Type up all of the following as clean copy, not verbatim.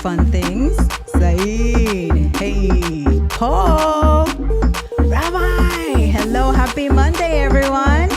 Fun things. Saeed. Hey. Paul. Rabbi. Hello. Happy Monday, everyone.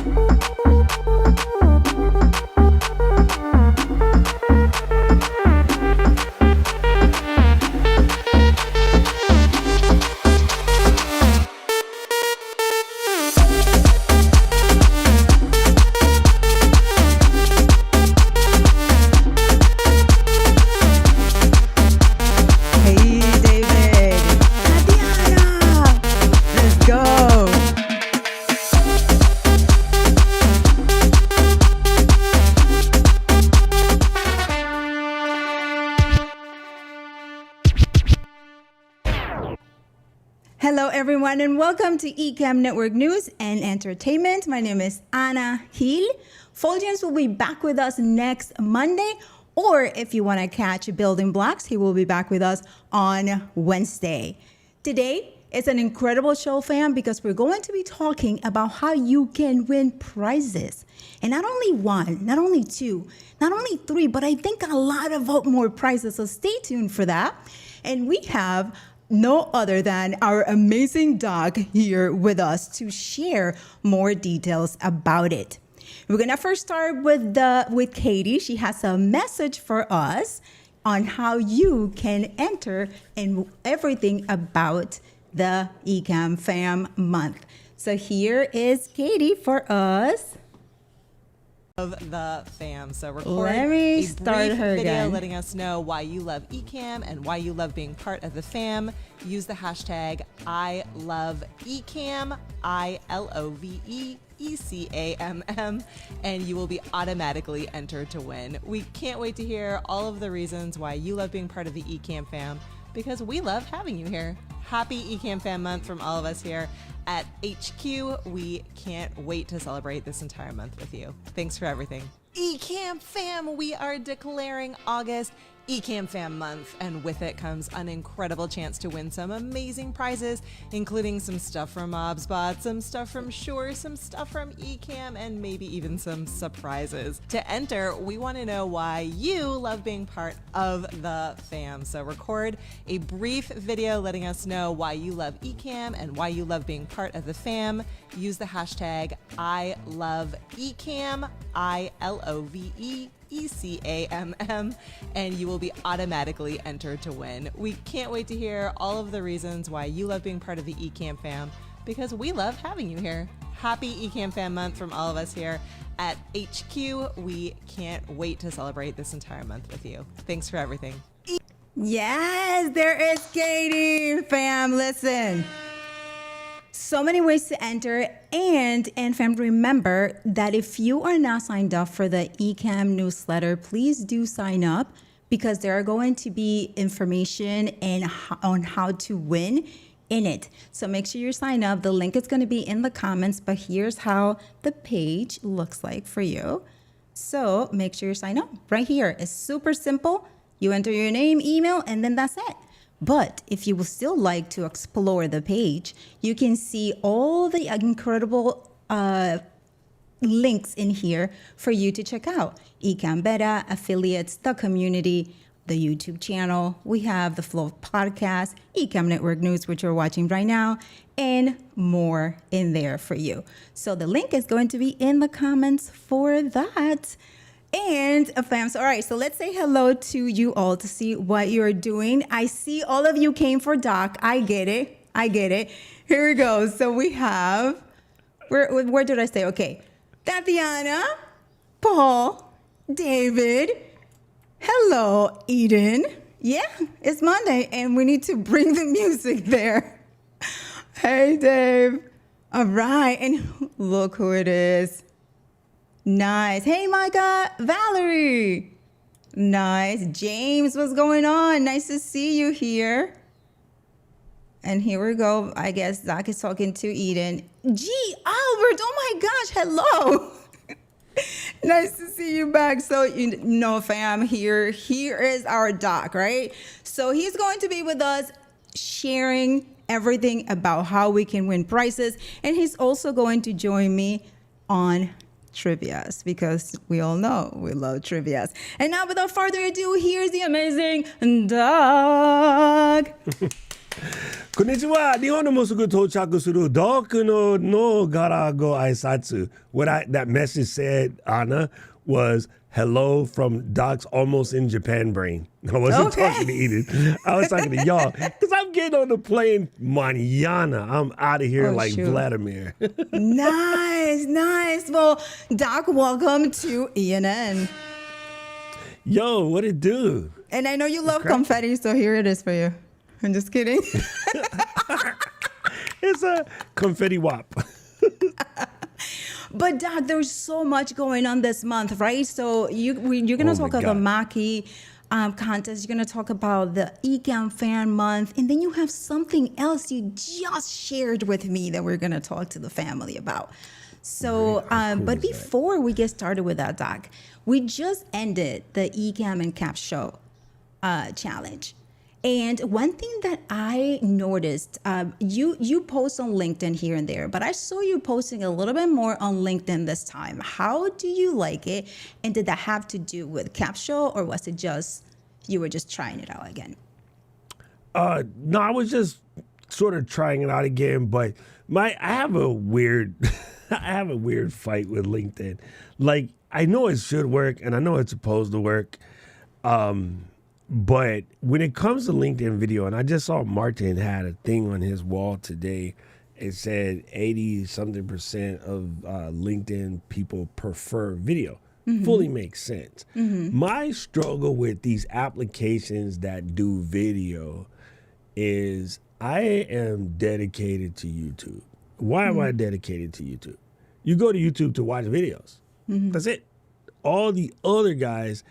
Hello, everyone, and welcome to Ecamm Network News and Entertainment. My name is Ana Gil. Fuljens will be back with us next Monday, or if you want to catch Building Blocks, he will be back with us on Wednesday. Today is an incredible show, fam, because we're going to be talking about how you can win prizes. And not only one, not only two, not only three, but I think a lot of more prizes. So stay tuned for that. And we have no other than our amazing dog here with us to share more details about it. We're gonna first start with Katie. She has a message for us on how you can enter and everything about the Ecamm Fam Month. So here is Katie for us. Of the fam. So record Let me a start brief her video again. letting us know why you love Ecamm and why you love being part of the fam. Use the hashtag #ILoveEcamm, ILOVEECAMM, and you will be automatically entered to win. We can't wait to hear all of the reasons why you love being part of the Ecamm fam, because we love having you here. Happy Ecamm Fam Month from all of us here at HQ. We can't wait to celebrate this entire month with you. Thanks for everything. Ecamm Fam, we are declaring August Ecamm Fam Month, and with it comes an incredible chance to win some amazing prizes, including some stuff from MobSbot, some stuff from Shure, some stuff from Ecamm, and maybe even some surprises. To enter, we want to know why you love being part of the fam. So record a brief video letting us know why you love Ecamm and why you love being part of the fam. Use the hashtag #ILoveEcamm, ILOVEECAMM, and you will be automatically entered to win. We can't wait to hear all of the reasons why you love being part of the Ecamm fam, because we love having you here. Happy Ecamm Fam Month from all of us here at HQ. We can't wait to celebrate this entire month with you. Thanks for everything. Yes, there is Katie, fam. Listen. So many ways to enter, and fam, remember that if you are not signed up for the Ecamm newsletter, please do sign up, because there are going to be information on how to win in it. So make sure you sign up. The link is going to be in the comments, but here's how the page looks like for you. So make sure you sign up right here. It's super simple. You enter your name, email, and then that's it. But if you would still like to explore the page, you can see all the incredible links in here for you to check out. Ecamm Beta, affiliates, the community, the YouTube channel. We have the Flow podcast, Ecamm Network News, which you're watching right now, and more in there for you. So the link is going to be in the comments for that. And fam, all right, so let's say hello to you all to see what you're doing. I see all of you came for Doc. I get it. Here we go. So we have, where did I say? Okay, Tatiana, Paul, David, Hello, Eden. Yeah, it's Monday and we need to bring the music there. Hey, Dave. All right, and look who it is. Nice. Hey, Micah, Valerie. Nice. James, what's going on? Nice to see you here. And here we go. I guess Zach is talking to Eden. Gee, Albert, oh my gosh, hello. Nice to see you back. So, you know, fam, here is our doc, right? So he's going to be with us sharing everything about how we can win prizes. And he's also going to join me on trivias because we all know we love trivias. And now, without further ado, here's the amazing Doc. こんにちは。日本のもうすぐ到着するドクのからご挨拶。That message said, Anna, was hello from Doc's almost in Japan brain. I wasn't talking to Eden. I was talking to y'all because I'm getting on the plane mañana. I'm out of here Vladimir. Nice. Well, Doc, welcome to ENN. Yo, what it do? And I know you love confetti, so here it is for you. I'm just kidding. It's a confetti wop. But Doc, there's so much going on this month, right? So you're going to talk about the Mackie contest. You're going to talk about the Ecamm Fam Month. And then you have something else you just shared with me that we're going to talk to the family about. So, but before we get started with that, Doc, we just ended the Ecamm and Cap Show challenge. And one thing that I noticed, you post on LinkedIn here and there, but I saw you posting a little bit more on LinkedIn this time. How do you like it? And did that have to do with Cap Show, or was it just you were just trying it out again? No, I was just sort of trying it out again, but I have a weird fight with LinkedIn. Like, I know it should work and I know it's supposed to work. But when it comes to LinkedIn video, and I just saw Martin had a thing on his wall today, it said 80-something% of LinkedIn people prefer video. Fully makes sense. My struggle with these applications that do video is I am dedicated to YouTube. Why am I dedicated to YouTube? You go to YouTube to watch videos. That's it. All the other guys,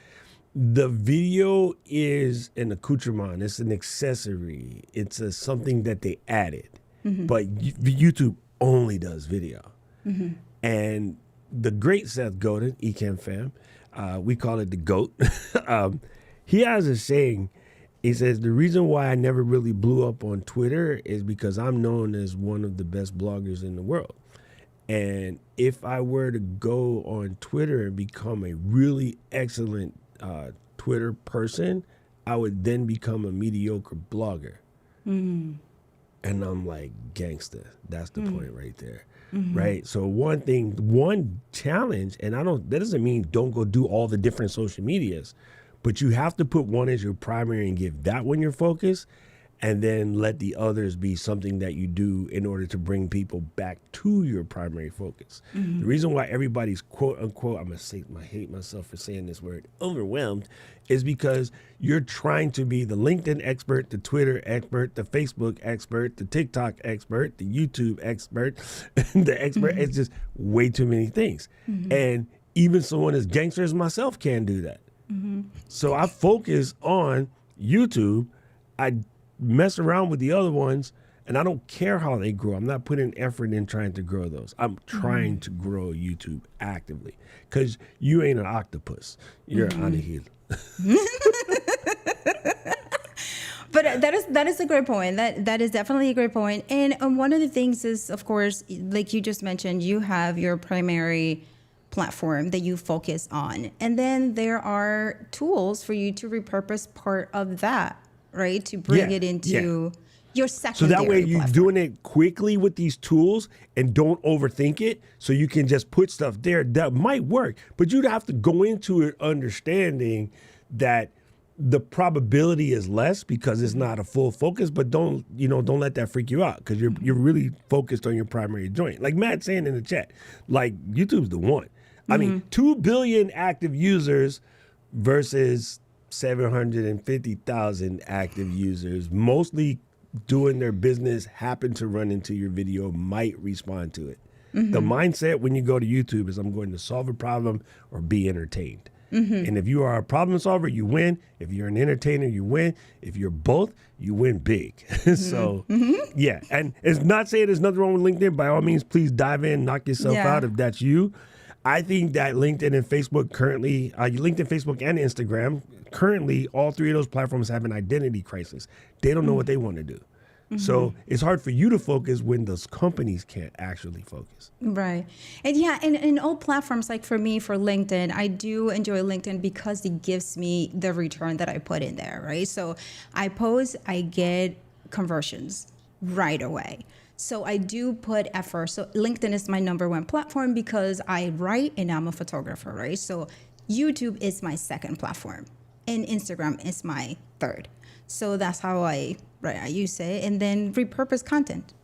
the video is an accoutrement. It's an accessory. It's something that they added. But YouTube only does video. And the great Seth Godin, Ecamm Fam, we call it the GOAT. He has a saying. He says, the reason why I never really blew up on Twitter is because I'm known as one of the best bloggers in the world. And if I were to go on Twitter and become a really excellent Twitter person, I would then become a mediocre blogger. And I'm like, gangster. That's the point right there. Right? So one challenge, and that doesn't mean don't go do all the different social medias, but you have to put one as your primary and give that one your focus, and then let the others be something that you do in order to bring people back to your primary focus. The reason why everybody's quote unquote, I hate myself for saying this word, overwhelmed, is because you're trying to be the LinkedIn expert, the Twitter expert, the Facebook expert, the TikTok expert, the YouTube expert, the expert. It's just way too many things. And even someone as gangster as myself can do that. So I focus on YouTube. I mess around with the other ones, and I don't care how they grow. I'm not putting effort in trying to grow those. I'm trying to grow YouTube actively, because you ain't an octopus. You're an anahil. But that is a great point. That is definitely a great point. And one of the things is, of course, like you just mentioned, you have your primary platform that you focus on, and then there are tools for you to repurpose part of that, right, to bring it into your secondary. So that way you're platform. doing it quickly with these tools and don't overthink it, so you can just put stuff there that might work, but you'd have to go into it understanding that the probability is less because it's not a full focus. But don't let that freak you out, because you're really focused on your primary joint. Like Matt saying in the chat, like, YouTube's the one. I mean, 2 billion active users versus 750,000 active users, mostly doing their business, happen to run into your video, might respond to it. The mindset when you go to YouTube is I'm going to solve a problem or be entertained. And if you are a problem solver, you win. If you're an entertainer, you win. If you're both, you win big. So, yeah. And it's not saying there's nothing wrong with LinkedIn. By all means, please dive in, knock yourself out if that's you. I think that LinkedIn and Facebook currently, LinkedIn, Facebook, and Instagram, currently, all three of those platforms have an identity crisis. They don't know what they want to do. So it's hard for you to focus when those companies can't actually focus. Right. And yeah, in all platforms, like for me, for LinkedIn, I do enjoy LinkedIn because it gives me the return that I put in there, right? So I post, I get conversions right away. So I do put effort. So LinkedIn is my number one platform because I write and I'm a photographer, right? So YouTube is my second platform and Instagram is my third. So that's how I use it, and then repurpose content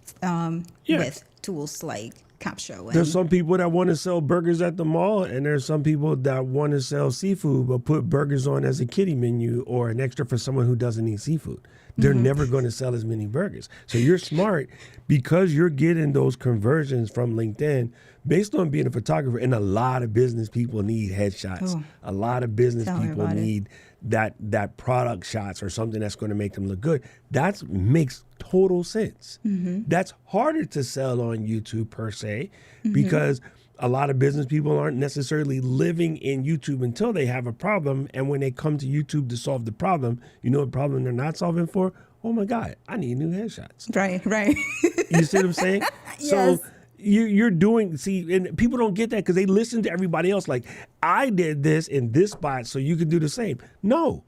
with tools like Capshow. There's some people that want to sell burgers at the mall, and there's some people that want to sell seafood but put burgers on as a kiddie menu or an extra for someone who doesn't eat seafood. They're never going to sell as many burgers. So you're smart because you're getting those conversions from LinkedIn based on being a photographer. And a lot of business people need headshots. A lot of business people need that product shots or something that's going to make them look good. That makes total sense. That's harder to sell on YouTube per se because a lot of business people aren't necessarily living in YouTube until they have a problem. And when they come to YouTube to solve the problem, you know what problem they're not solving for? Oh my God, I need new headshots. Right. You see what I'm saying? Yes. So you're doing, and people don't get that because they listen to everybody else. Like, I did this in this spot, so you can do the same. No,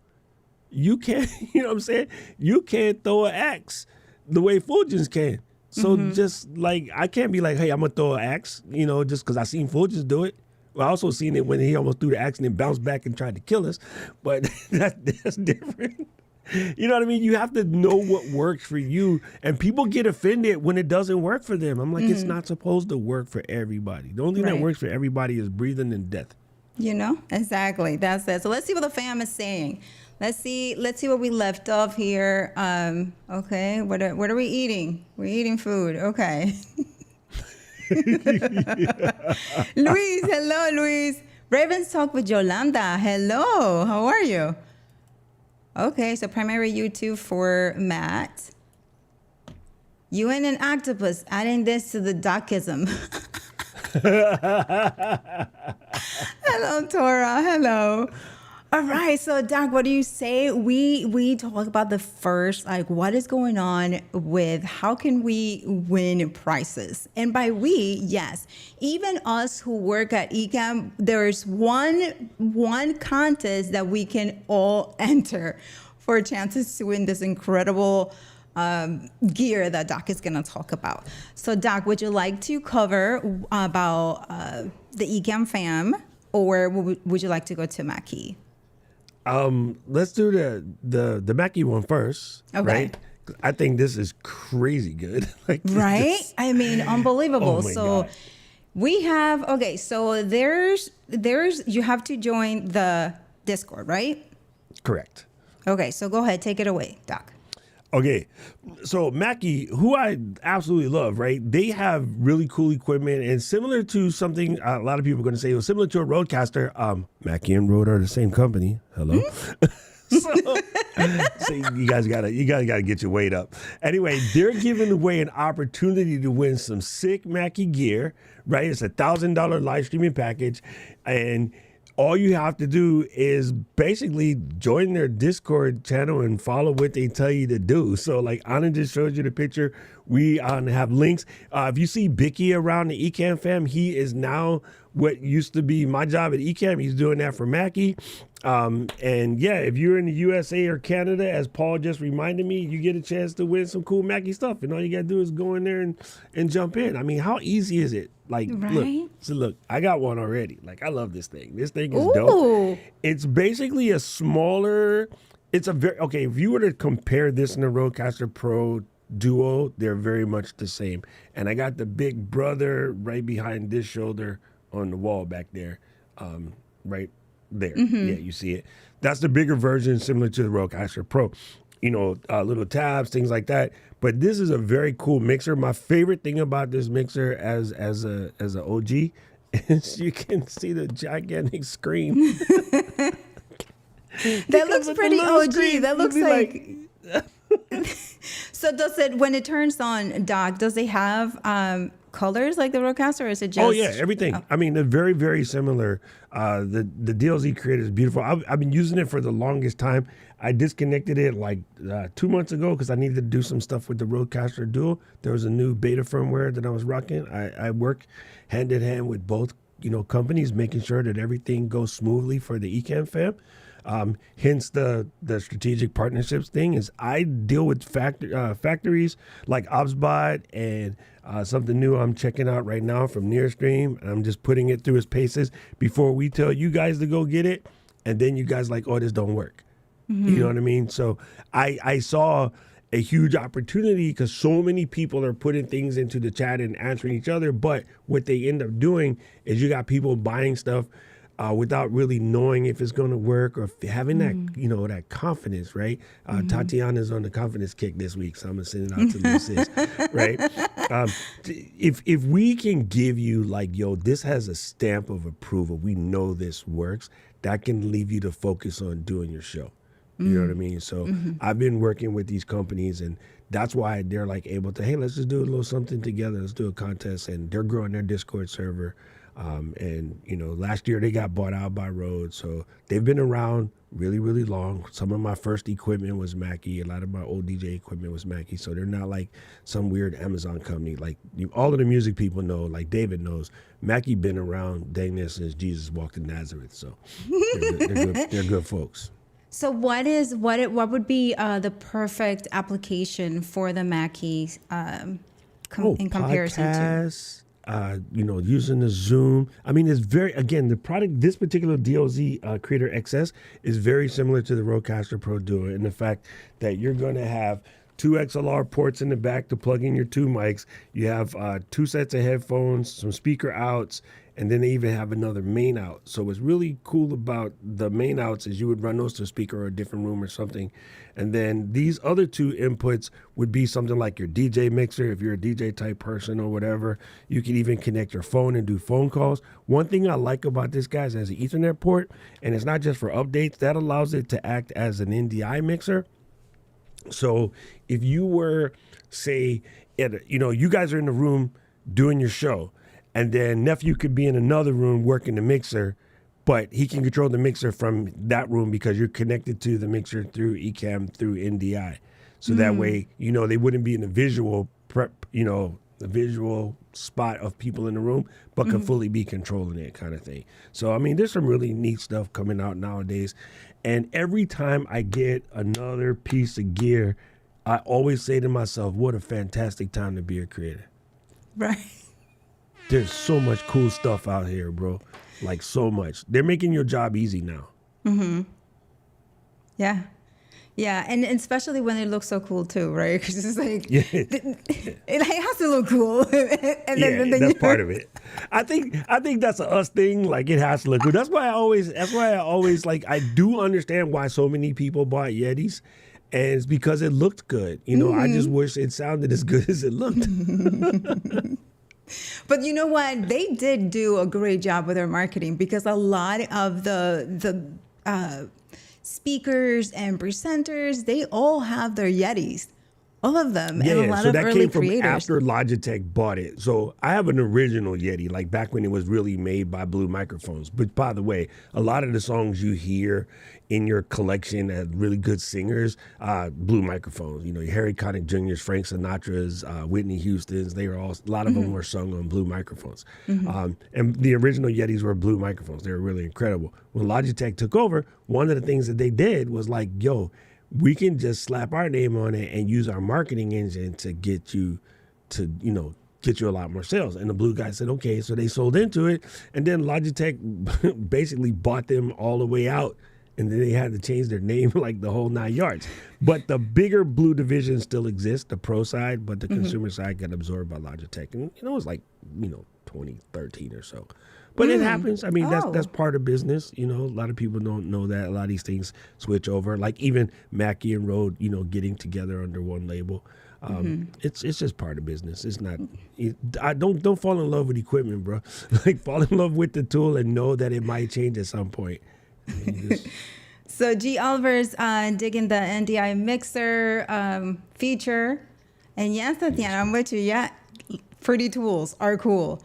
you can't, you know what I'm saying? You can't throw an axe the way Fuljens can. So just like, I can't be like, hey, I'm going to throw an axe, you know, just because I seen Fuljens do it. Well, I also seen it when he almost threw the axe and then bounced back and tried to kill us. But that's different. You know what I mean? You have to know what works for you. And people get offended when it doesn't work for them. I'm like, it's not supposed to work for everybody. The only thing that works for everybody is breathing and death. You know, exactly. That's it. So let's see what the fam is saying. Let's see what we left off here. Okay, what are we eating? We're eating food. Okay. Luis, hello, Luis. Ravens Talk with Yolanda. Hello, how are you? Okay, so primary YouTube for Matt. You and an octopus, adding this to the docism. Hello, Tora. Hello. All right, so Doc, what do you say? We talk about the first, like, what is going on with how can we win prizes? And by we, yes, even us who work at Ecamm, there's one contest that we can all enter for chances to win this incredible gear that Doc is going to talk about. So Doc, would you like to cover about the Ecamm Fam, or would you like to go to Mackie? Let's do the Mackie one first. Okay. Right? I think this is crazy good. Like, right? I mean, unbelievable. Oh my So God. we have, okay, so there's you have to join the Discord, right? Correct. Okay, so go ahead, take it away, Doc. Okay, so Mackie, who I absolutely love, right? They have really cool equipment, and similar to something a lot of people are going to say, it was similar to a Rodecaster. Mackie and Rode are the same company. Hello. So you guys gotta get your weight up. Anyway, they're giving away an opportunity to win some sick Mackie gear, right? It's $1,000 live streaming package, and all you have to do is basically join their Discord channel and follow what they tell you to do. So like Anna just showed you the picture. We have links. If you see Bicky around the Ecamm Fam, he is now what used to be my job at Ecamm. He's doing that for Mackie. And yeah, if you're in the USA or Canada, as Paul just reminded me, you get a chance to win some cool Mackie stuff. And all you got to do is go in there and jump in. I mean, how easy is it? Like, Right? look, I got one already. Like, I love this thing. This thing is Ooh. dope. It's basically a smaller, it's a very, okay, if you were to compare this and the Rodecaster Pro Duo, they're very much the same. And I got the big brother right behind this shoulder on the wall back there, right there. Yeah, you see it. that's the bigger version, similar to the Rodecaster Pro. Little tabs, things like that. But this is a very cool mixer. My favorite thing about this mixer as a OG is you can see the gigantic screen. That looks pretty OG. Screen, That looks like. So does it, when it turns on, Doc, does it have colors like the Rodecaster, or is it just? Oh yeah, everything. I mean, they're very, very similar. The DLZ creator is beautiful. I've been using it for the longest time. I disconnected it like 2 months ago because I needed to do some stuff with the Rodecaster Duo. There was a new beta firmware that I was rocking. I work hand in hand with both companies, making sure that everything goes smoothly for the Ecamm Fam. Hence the strategic partnerships thing is I deal with factories like ObsBot and something new I'm checking out right now from Nearstream. And I'm just putting it through its paces before we tell you guys to go get it. And then you guys like, oh, this don't work. Mm-hmm. You know what I mean? So I saw a huge opportunity because so many people are putting things into the chat and answering each other. But what they end up doing is you got people buying stuff without really knowing if it's going to work or having that, that confidence, right? Tatiana's on the confidence kick this week, so I'm going to send it out to little sis, right? If we can give you like, yo, this has a stamp of approval, we know this works, that can leave you to focus on doing your show. You know what I mean? So I've been working with these companies, and that's why they're like able to, hey, let's just do a little something together. Let's do a contest, and they're growing their Discord server. Last year they got bought out by Rode, so they've been around really, really long. Some of my first equipment was Mackie. A lot of my old DJ equipment was Mackie, so they're not like some weird Amazon company. Like all of the music people know, like David knows, Mackie been around dang near since Jesus walked in Nazareth, so they're good folks. So what would be the perfect application for the Mackie in comparison podcasts, to? Using the Zoom. I mean, it's the product, this particular DLZ Creator XS is very similar to the Rodecaster Pro Duo in the fact that you're going to have 2 XLR ports in the back to plug in your 2 mics. You have 2 sets of headphones, some speaker outs, and then they even have another main out. So what's really cool about the main outs is you would run those to a speaker or a different room or something. And then these other 2 inputs would be something like your DJ mixer. If you're a DJ type person or whatever, you can even connect your phone and do phone calls. One thing I like about this, guys, is an Ethernet port, and it's not just for updates. That allows it to act as an NDI mixer. So if you were, say, you guys are in the room doing your show, and then nephew could be in another room working the mixer, but he can control the mixer from that room because you're connected to the mixer through Ecamm, through NDI. So that way, they wouldn't be in the visual the visual spot of people in the room, but can fully be controlling it kind of thing. So, I mean, there's some really neat stuff coming out nowadays. And every time I get another piece of gear, I always say to myself, what a fantastic time to be a creator. Right. There's so much cool stuff out here, bro. Like so much. They're making your job easy now. Mm-hmm. Yeah. Yeah, and especially when it looks so cool too, right? Because it's like, it has to look cool. and then that's part of it. I think that's a us thing. Like it has to look good. That's why I always like. I do understand why so many people bought Yetis, and it's because it looked good. I just wish it sounded as good as it looked. But you know what? They did do a great job with their marketing because a lot of the speakers and presenters, they all have their Yetis. All of them. Yeah, and a lot so of that early came from creators. after Logitech bought it. So I have an original Yeti, like back when it was really made by Blue Microphones. But by the way, a lot of the songs you hear in your collection as really good singers, Blue Microphones. Your Harry Connick Jr.'s, Frank Sinatra's, Whitney Houston's, they were all, a lot of them were sung on Blue Microphones. And the original Yetis were Blue Microphones. They were really incredible. When Logitech took over, one of the things that they did was like, yo, we can just slap our name on it and use our marketing engine to get you to, get you a lot more sales. And the Blue guy said, okay, so they sold into it. And then Logitech basically bought them all the way out. And then they had to change their name like the whole 9 yards. But the bigger Blue division still exists, the pro side, but the consumer side got absorbed by Logitech. And, it was like, 2013 or so. But it happens. I mean, Oh. that's part of business. You know, a lot of people don't know that. A lot of these things switch over. Like even Mackie and Rode, you know, getting together under one label. It's just part of business. It's not. I don't fall in love with equipment, bro. Like fall in love with the tool and know that it might change at some point. So G. Oliver's digging the NDI mixer feature. And yes, Tatiana, I'm with you. Yeah, pretty tools are cool.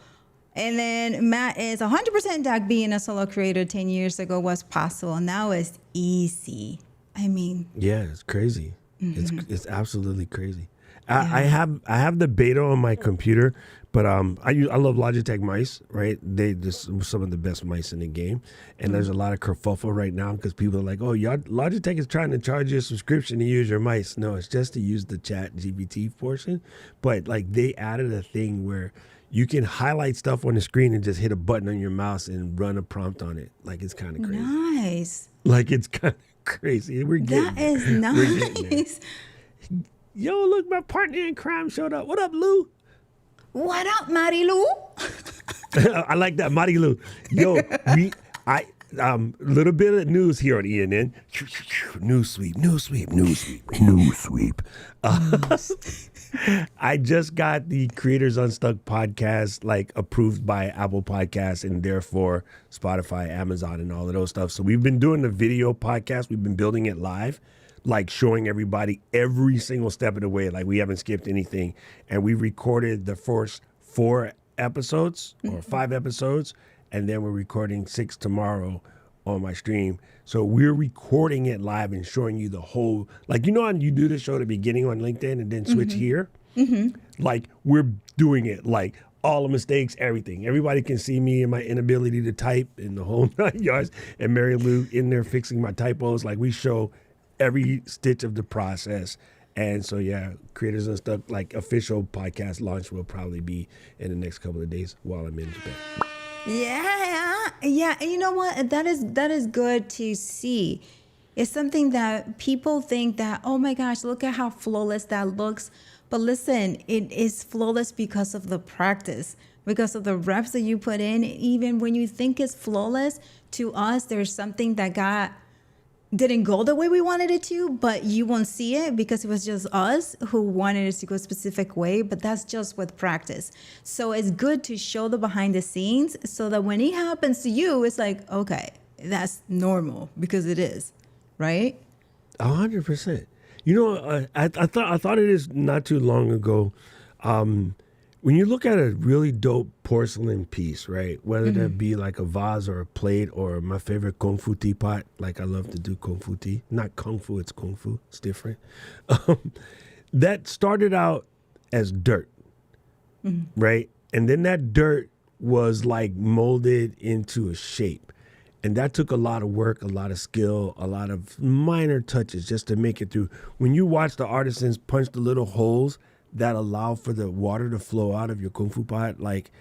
And then Matt is 100% Doc. Being a solo creator 10 years ago was possible. Now it's easy. I mean, Yeah, it's crazy. It's absolutely crazy. I have the beta on my computer, but I love Logitech mice, right? They just some of the best mice in the game, and there's a lot of kerfuffle right now because people are like, "Oh, Logitech is trying to charge you a subscription to use your mice." No, it's just to use the Chat GPT portion, but like they added a thing where you can highlight stuff on the screen and just hit a button on your mouse and run a prompt on it. Like it's kind of crazy. nice. Like it's kind of crazy. We're getting That is there. We're getting there. nice. Yo, look, my partner in crime showed up. What up, Lou? What up, Marilu? I like that, Marilu. Yo, little bit of news here on ENN. News sweep. I just got the Creators Unstuck podcast like approved by Apple Podcasts and therefore Spotify, Amazon, and all of those stuff. So we've been doing the video podcast. We've been building it live, like showing everybody every single step of the way. Like we haven't skipped anything. And we recorded the first 4 episodes or 5 episodes. And then we're recording 6 tomorrow on my stream. So we're recording it live and showing you the whole, like, you know how you do the show at the beginning on LinkedIn and then switch here? Like we're doing it like all the mistakes, everything. Everybody can see me and my inability to type in the whole 9 yards, and Mary Lou in there fixing my typos. Like we show every stitch of the process. And so, yeah, Creators Unstuck, like official podcast launch will probably be in the next couple of days while I'm in Japan. Yeah. And you know what? That is good to see. It's something that people think that, oh my gosh, look at how flawless that looks. But listen, it is flawless because of the practice, because of the reps that you put in. Even when you think it's flawless, to us, there's something that didn't go the way we wanted it to, but you won't see it because it was just us who wanted it to go a specific way, but that's just with practice. So it's good to show the behind the scenes so that when it happens to you, it's like, okay, that's normal because it is, right? 100%. You know, I thought it is not too long ago. When you look at a really dope porcelain piece, right? Whether that be like a vase or a plate or my favorite kung fu teapot, like I love to do kung fu tea. Not kung fu, it's kung fu. It's different. That started out as dirt, right? And then that dirt was like molded into a shape. And that took a lot of work, a lot of skill, a lot of minor touches just to make it through. When you watch the artisans punch the little holes that allow for the water to flow out of your kung fu pot, like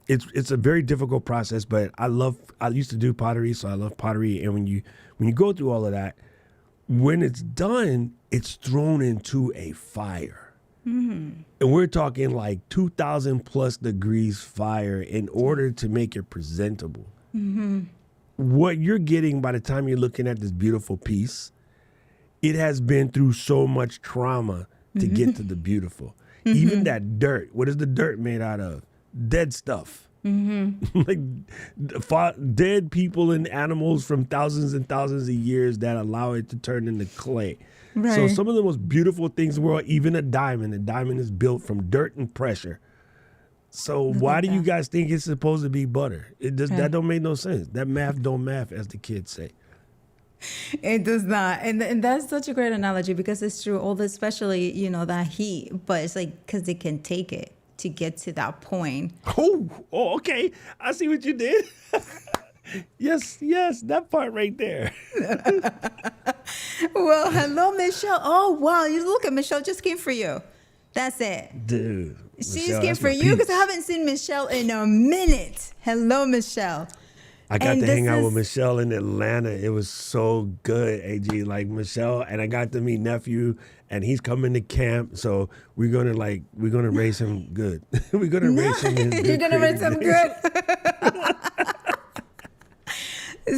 it's a very difficult process, but I used to do pottery, so I love pottery. And when you go through all of that, when it's done, it's thrown into a fire. And we're talking like 2,000 plus degrees fire in order to make it presentable. What you're getting by the time you're looking at this beautiful piece, it has been through so much trauma to get to the beautiful. Even that dirt, what is the dirt made out of? Dead stuff. Like dead people and animals from thousands and thousands of years that allow it to turn into clay. Right. So some of the most beautiful things in the world, even a diamond is built from dirt and pressure. So why do you guys think it's supposed to be butter? That don't make no sense. That math don't math, as the kids say. It does not. And that's such a great analogy because it's true, all this, especially, you know, that heat, but it's like because they can take it to get to that point. Oh, okay. I see what you did. Yes, that part right there. Well, hello, Michelle. Oh, wow. You look at Michelle just came for you. That's it. Dude. She Michelle, just came that's for my you because I peeps. haven't seen Michelle in a minute. Hello, Michelle. I got And to this hang out is- with Michelle in Atlanta. It was so good, AG. Like Michelle, and I got to meet nephew, and he's coming to camp. So we're gonna raise him good. We're gonna raise him. in You're good going to raise some creative good.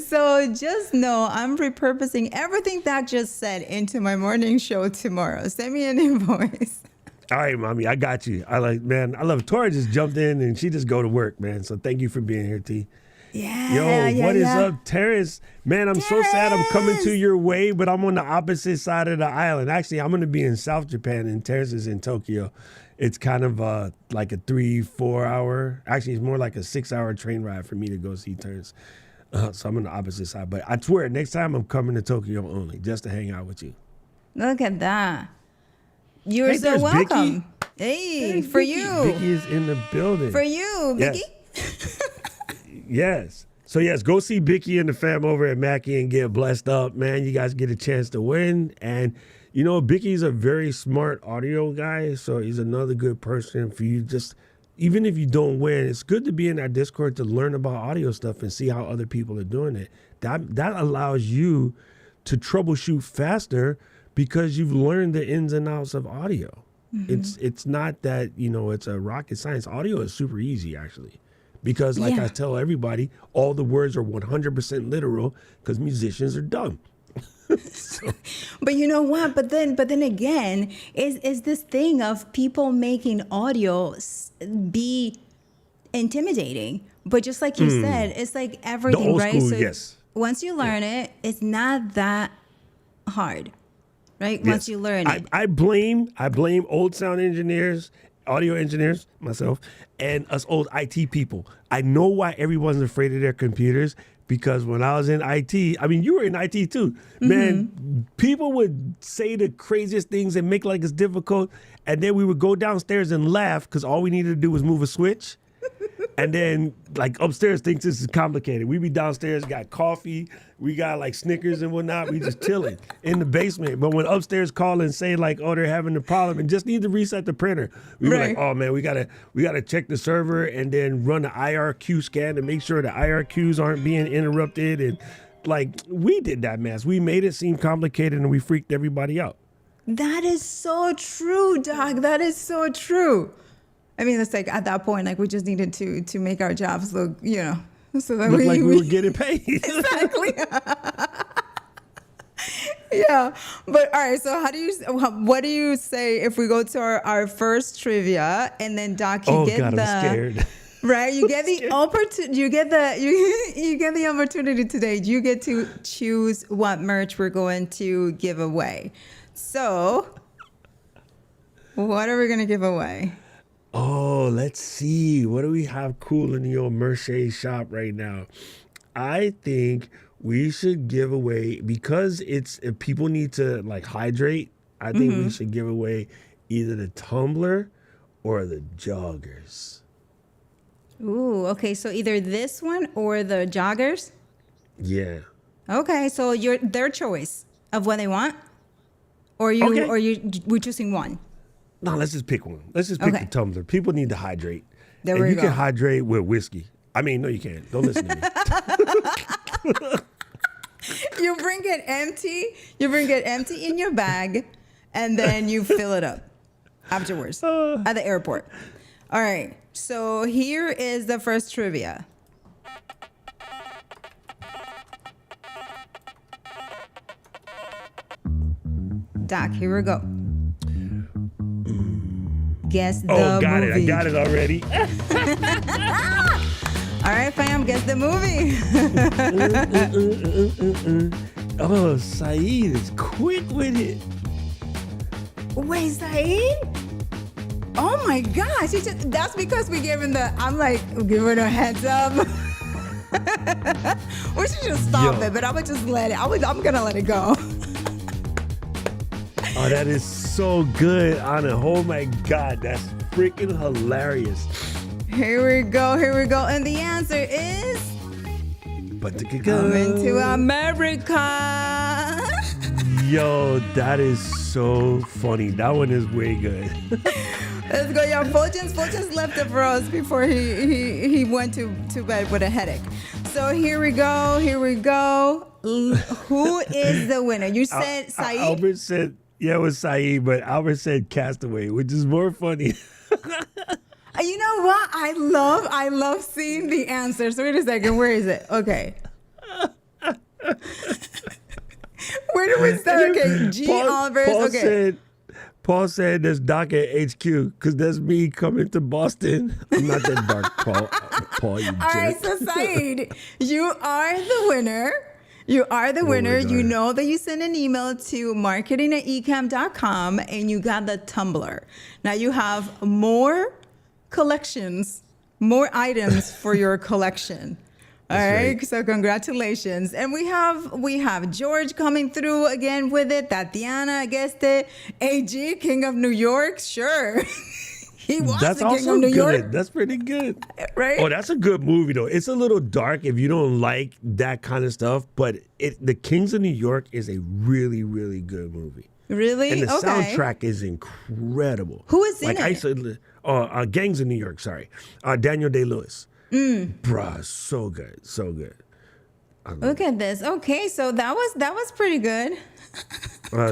So just know I'm repurposing everything that just said into my morning show tomorrow. Send me an invoice. All right, mommy, I got you. I love it. Tora just jumped in and she just go to work, man. So thank you for being here, T. Yeah. Yo, what is up, Terrence? Man, I'm so sad I'm coming to your way, but I'm on the opposite side of the island. Actually, I'm going to be in South Japan and Terrence is in Tokyo. It's kind of like a 3-4 hour. Actually, it's more like a 6-hour train ride for me to go see Terrence. So I'm on the opposite side. But I swear, next time I'm coming to Tokyo only, just to hang out with you. Look at that. You're Hey, so there's welcome. Vicky. Hey, for Vicky. you. Vicky is in the building. For you, Vicky. Yes. So yes, go see Bicky and the fam over at Mackie and get blessed up, man. You guys get a chance to win. And you know, Bicky's a very smart audio guy, so he's another good person for you. Just even if you don't win, it's good to be in that Discord to learn about audio stuff and see how other people are doing it. That allows you to troubleshoot faster because you've learned the ins and outs of audio. It's not that, you know, it's a rocket science. Audio is super easy actually. Because like I tell everybody, all the words are 100% literal because musicians are dumb. So. But you know what? But then again, is this thing of people making audio be intimidating? But just like you said, it's like everything, the old right? School, so yes. Once you learn it, it's not that hard, right? Once you learn it. I blame old sound engineers, audio engineers, myself, and us old IT people. I know why everyone's afraid of their computers. Because when I was in IT, I mean, you were in IT too, man, people would say the craziest things and make like it's difficult. And then we would go downstairs and laugh because all we needed to do was move a switch. And then like upstairs thinks this is complicated. We be downstairs, got coffee, we got like Snickers and whatnot. We just chilling in the basement. But when upstairs call and say like, oh, they're having a problem and just need to reset the printer. We were like, oh man, we gotta check the server and then run the IRQ scan to make sure the IRQs aren't being interrupted. And like we did that mess. We made it seem complicated and we freaked everybody out. That is so true, Doc. That is so true. I mean, it's like at that point, like we just needed to make our jobs look, you know, so that Look like we were getting paid. Exactly. Yeah. But all right. So what do you say if we go to our first trivia and then Doc, you get God, the, I'm scared. Right. You get the opportunity. You get the opportunity today. You get to choose what merch we're going to give away. So what are we going to give away? Oh, let's see. What do we have cool in the old Mercier shop right now? I think we should give away, because it's people need to like hydrate. I think we should give away either the tumbler or the joggers. Ooh, okay. So either this one or the joggers. Yeah. Okay, so their choice of what they want, or we're choosing one. No, let's just pick one. Let's just pick the tumbler. People need to hydrate. There and we you go. can hydrate with whiskey. I mean, no, you can't. Don't listen to me. You bring it empty in your bag, and then you fill it up afterwards at the airport. All right, so here is the first trivia. Doc, here we go. Guess the Oh, got movie. it. I got it already. All right, fam, guess the movie. Oh, Saeed is quick with it. Wait, Saeed? Oh my gosh, that's because we gave him I'm like, give it a heads up. We should just stop it, but I'm gonna just let it. I'm gonna let it go. Oh, that is so good, Anna. Oh my God, that's freaking hilarious. Here we go. And the answer is Coming to America. Yo, that is so funny. That one is way good. Let's go, y'all. Fuljens left it for us before he went to bed with a headache. So here we go. Who is the winner? You said Saeed? Albert said, yeah, it was Saeed, but Albert said Castaway, which is more funny. You know what? I love seeing the answers. Wait a second. Where is it? Okay. Where do we start? Okay, G. Olivers. Okay. Paul said there's Doc at HQ because that's me coming to Boston. I'm not that dark, Paul. Paul, you jerk. All right, so Saeed, you are the winner. You are the winner. God. You know that you send an email to marketing@ecamm.com and you got the tumbler. Now you have more collections, more items for your collection. All right. So congratulations. And we have George coming through again with it. Tatiana, I guess the AG, King of New York. Sure. He was That's the King also of New good. York. That's pretty good. Right? Oh, that's a good movie though. It's a little dark if you don't like that kind of stuff, but The Kings of New York is a really, really good movie. Really? And the Okay. soundtrack is incredible. Who is in like it? I said, Gangs of New York. Sorry, Daniel Day-Lewis. Bruh, so good, so good. Look at this. Okay, so that was pretty good.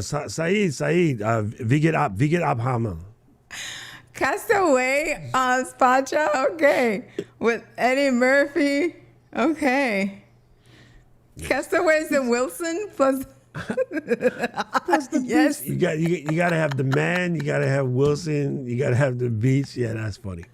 Saeed, wie geht ab, Hammer? Castaway on Spacha. Okay, with Eddie Murphy. Okay. Castaways and Wilson plus. Yes. You got to have the man. You got to have Wilson. You got to have the beach. Yeah, that's funny.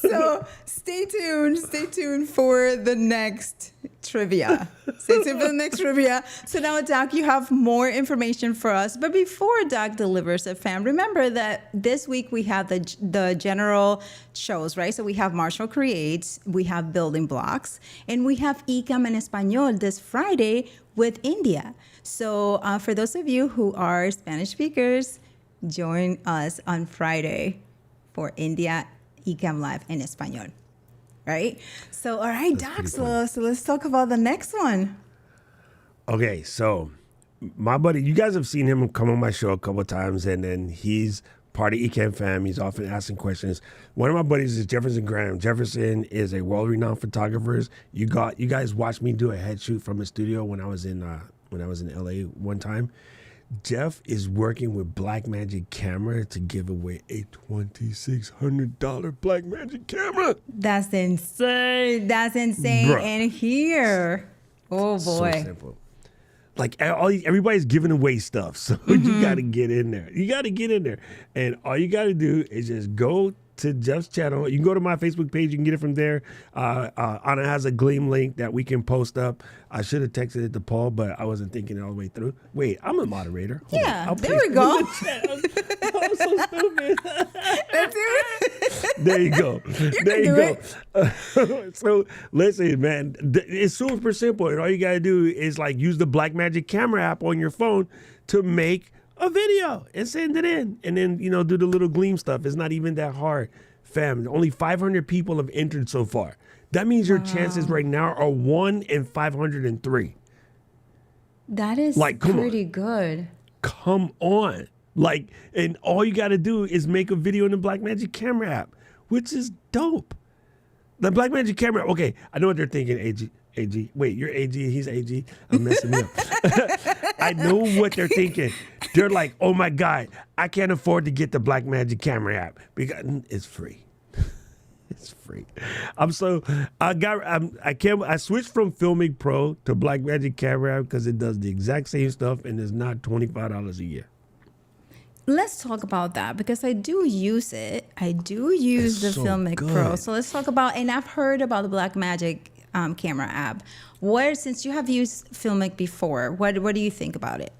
So stay tuned for the next trivia. Stay tuned for the next trivia. So now, Doc, you have more information for us. But before Doc delivers it, fam, remember that this week we have the general shows, right? So we have Marshall Creates, we have Building Blocks, and we have Ecamm en Español this Friday with India. So for those of you who are Spanish speakers, join us on Friday for India Ecamm Live en Español. Right? So, all right, Doc, so let's talk about the next one. Okay, so my buddy, you guys have seen him come on my show a couple of times, and then he's part of Ecamm Fam. He's often asking questions. One of my buddies is Jefferson Graham. Jefferson is a world-renowned photographer. You guys watched me do a head shoot from a studio when I was in LA one time. Jeff is working with Blackmagic camera to give away a $2,600 Blackmagic camera. That's insane. Bruh. And here, oh boy. So simple. Like everybody's giving away stuff, so you got to get in there. You got to get in there, and all you got to do is just go to Jeff's channel. You can go to my Facebook page. You can get it from there. Anna has a Gleam link that we can post up. I should have texted it to Paul, but I wasn't thinking it all the way through. Wait, I'm a moderator. Hold on. Yeah, I'll there paste we go. it in the chat. I'm so stupid. That's it. There you go. There you go. So listen, man, it's super simple. And all you got to do is like use the Blackmagic camera app on your phone to make a video and send it in, and then do the little Gleam stuff. It's not even that hard, fam. Only 500 people have entered so far. That means your chances right now are 1 in 503. That is Like, come pretty good. Come on, and all you got to do is make a video in the Blackmagic camera app, which is dope. The Blackmagic camera. Okay, I know what they're thinking. AG. Wait, you're AG. He's AG. I'm messing me up. I know what they're thinking. They're like, oh my God, I can't afford to get the Blackmagic camera app because it's free. It's free. I switched from Filmic Pro to Blackmagic camera app because it does the exact same stuff and it's not $25 a year. Let's talk about that because I do use it. I do use the so Filmic good. Pro. So let's talk about, and I've heard about the Blackmagic camera app. Since you have used Filmic before, what do you think about it?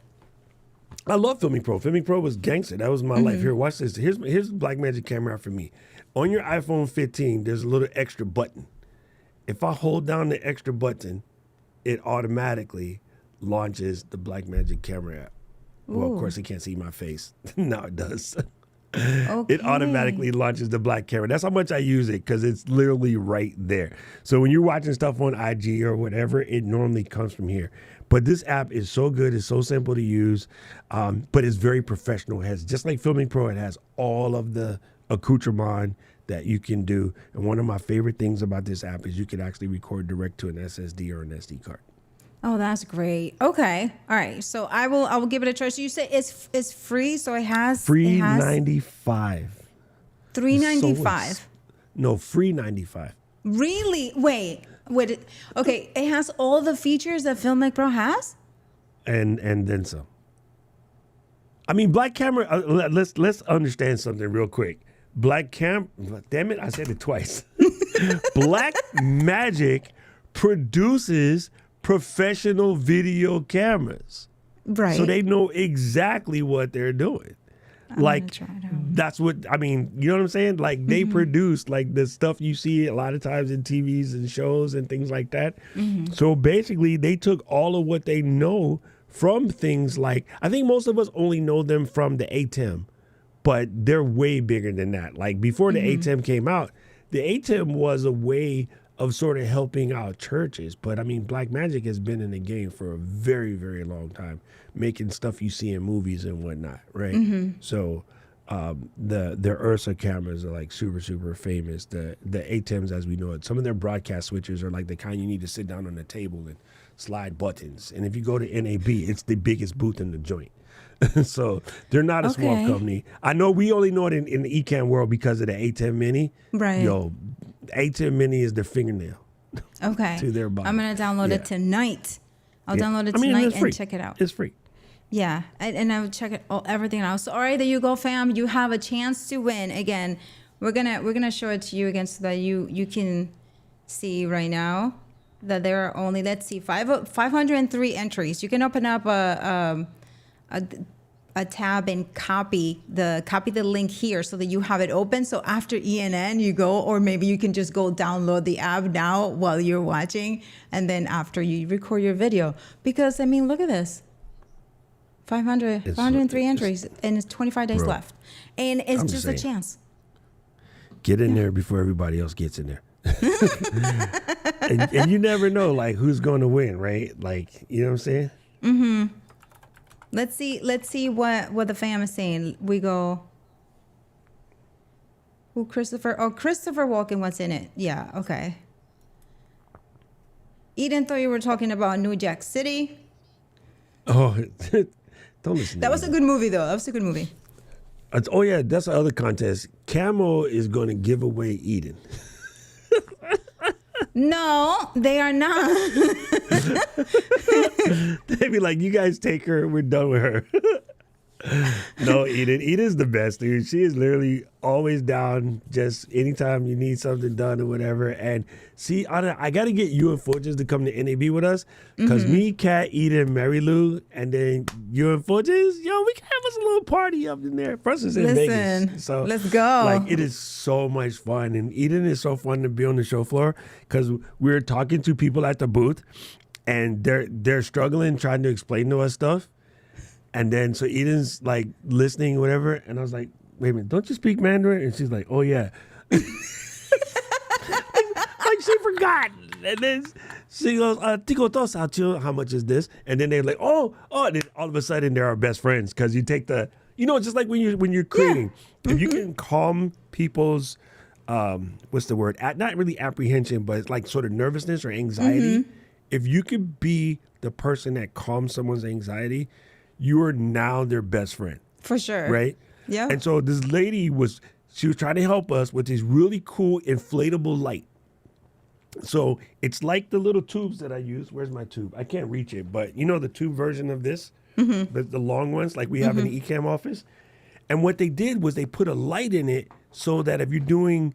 I love Filmic Pro. Filmic Pro was gangster. That was my life. Here, watch this. Here's the Blackmagic camera app for me. On your iPhone 15, there's a little extra button. If I hold down the extra button, it automatically launches the Blackmagic camera app. Well, of course, it can't see my face. Now it does. Okay. It automatically launches the black camera. That's how much I use it because it's literally right there. So when you're watching stuff on IG or whatever, it normally comes from here. But this app is so good. It's so simple to use, but it's very professional. It has, just like Filmic Pro, it has all of the accoutrement that you can do. And one of my favorite things about this app is you can actually record direct to an SSD or an SD card. Oh, that's great. Okay. All right. So I will give it a try. So you say it's free, so it has Free it has $95. $3.95. No, free $95. Really? Wait. Okay, it has all the features that Filmic Pro has? And then some. I mean, Black Camera. Let's understand something real quick. Damn it, I said it twice. Black Magic produces professional video cameras, Right. so they know exactly what they're doing. I'm Like gonna try it out. that's what I mean. You know what I'm saying? Like they produce like the stuff you see a lot of times in TVs and shows and things like that. So basically, they took all of what they know from things like, I think most of us only know them from the ATEM, but they're way bigger than that. Like before the ATEM came out, the ATEM was a way of sort of helping out churches. But I mean, Black Magic has been in the game for a very, very long time, making stuff you see in movies and whatnot, right? So the Ursa cameras are like super, super famous. The ATEMs, as we know it, some of their broadcast switchers are like the kind you need to sit down on the table and slide buttons. And if you go to NAB, it's the biggest booth in the joint. So they're not a small Okay. company. I know we only know it in the Ecamm world because of the ATEM Mini. Right. Yo, ATEM Mini is their fingernail. Okay. to their body. I'm gonna download Yeah. it tonight. I'll Yeah. download it I mean, tonight it's free. and check it out. It's free. Yeah, and I would check it everything out. So all right, there you go, fam. You have a chance to win. Again, we're gonna show it to you again so that you can see right now that there are only, let's see, 503 entries. You can open up a tab and copy the link here so that you have it open. So after ENN you go, or maybe you can just go download the app now while you're watching, and then after you record your video. Because I mean, look at this. 503 entries, and it's 25 days Bro, left. And it's I'm just just a saying. chance. Get in there before everybody else gets in there. and you never know like who's going to win, right? Like, you know what I'm saying? Let's see what the fam is saying. We go. Who, Christopher? Oh, Christopher Walken, what's in it? Yeah, okay. Eden thought you were talking about New Jack City. Oh, don't listen. That was a good movie, though. That was a good movie. Oh yeah, that's the other contest. Camo is going to give away Eden. No, they are not. They'd be like, "You guys take her. We're done with her." No, Eden. Eden's the best, dude. She is literally always down. Just anytime you need something done or whatever. And see, I got to get you and Fuljens to come to NAB with us, because me, Kat, Eden, Mary Lou, and then you and Fuljens, yo, we can have us a little party up in there. First, it's in Listen, Vegas, so let's go. Like, it is so much fun, and Eden is so fun to be on the show floor because we're talking to people at the booth, and they're struggling trying to explain to us stuff. And then, so Eden's like listening, whatever. And I was like, wait a minute, don't you speak Mandarin? And she's like, oh, yeah. like she forgot. And then she goes, Tico dos, how much is this? And then they're like, oh. And then all of a sudden, they're our best friends because you take the, just like when you're creating, if you can calm people's, what's the word? Not really apprehension, but it's like sort of nervousness or anxiety. If you could be the person that calms someone's anxiety, you are now their best friend. For sure. Right? Yeah. And so this lady she was trying to help us with this really cool inflatable light. So it's like the little tubes that I use. Where's my tube? I can't reach it, but the tube version of this, the long ones like we have in the Ecamm office. And what they did was they put a light in it so that if you're doing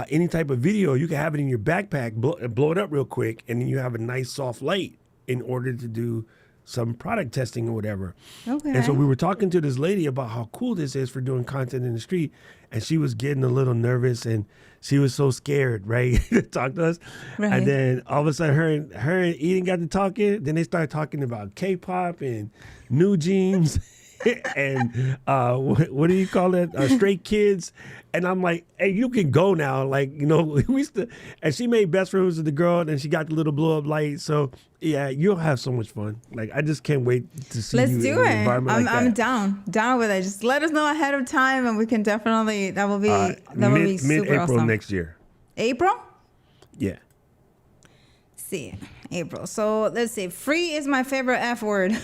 any type of video, you can have it in your backpack, blow it up real quick, and then you have a nice soft light in order to do some product testing or whatever. Okay. And so we were talking to this lady about how cool this is for doing content in the street, and she was getting a little nervous and she was so scared, right, to talk to us. Right. And then all of a sudden her and Eden got to talking. Then they started talking about K-pop and new jeans and what do you call it? Straight kids. And I'm like, hey, you can go now. Like, and she made best friends with the girl, and she got the little blow up light. So yeah, you'll have so much fun. Like, I just can't wait to see Let's you do in an it. environment like I'm that. down with it. Just let us know ahead of time, and we can definitely. That will be super Mid-April awesome. next year. April? Yeah. See, April. So let's see. Free is my favorite F word.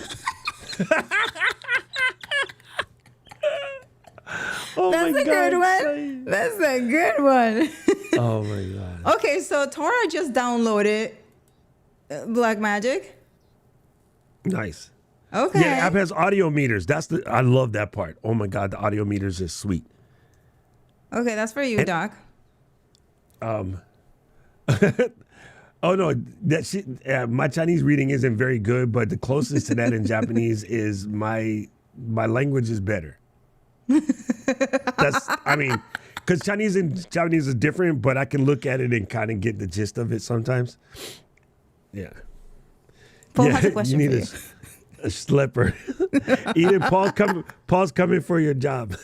Oh That's my a God, good one. Say. That's a good one. Oh my God. Okay, so Tora just downloaded Black Magic. Nice. Okay. Yeah, the app has audio meters. I love that part. Oh my God, the audio meters is sweet. Okay, that's for you, Doc. Oh no, my Chinese reading isn't very good, but the closest to that in Japanese is my language is better. Because Chinese and Japanese is different, but I can look at it and kind of get the gist of it sometimes. Yeah. Paul has a question you for need you. a slipper. Eden, Paul's coming for your job.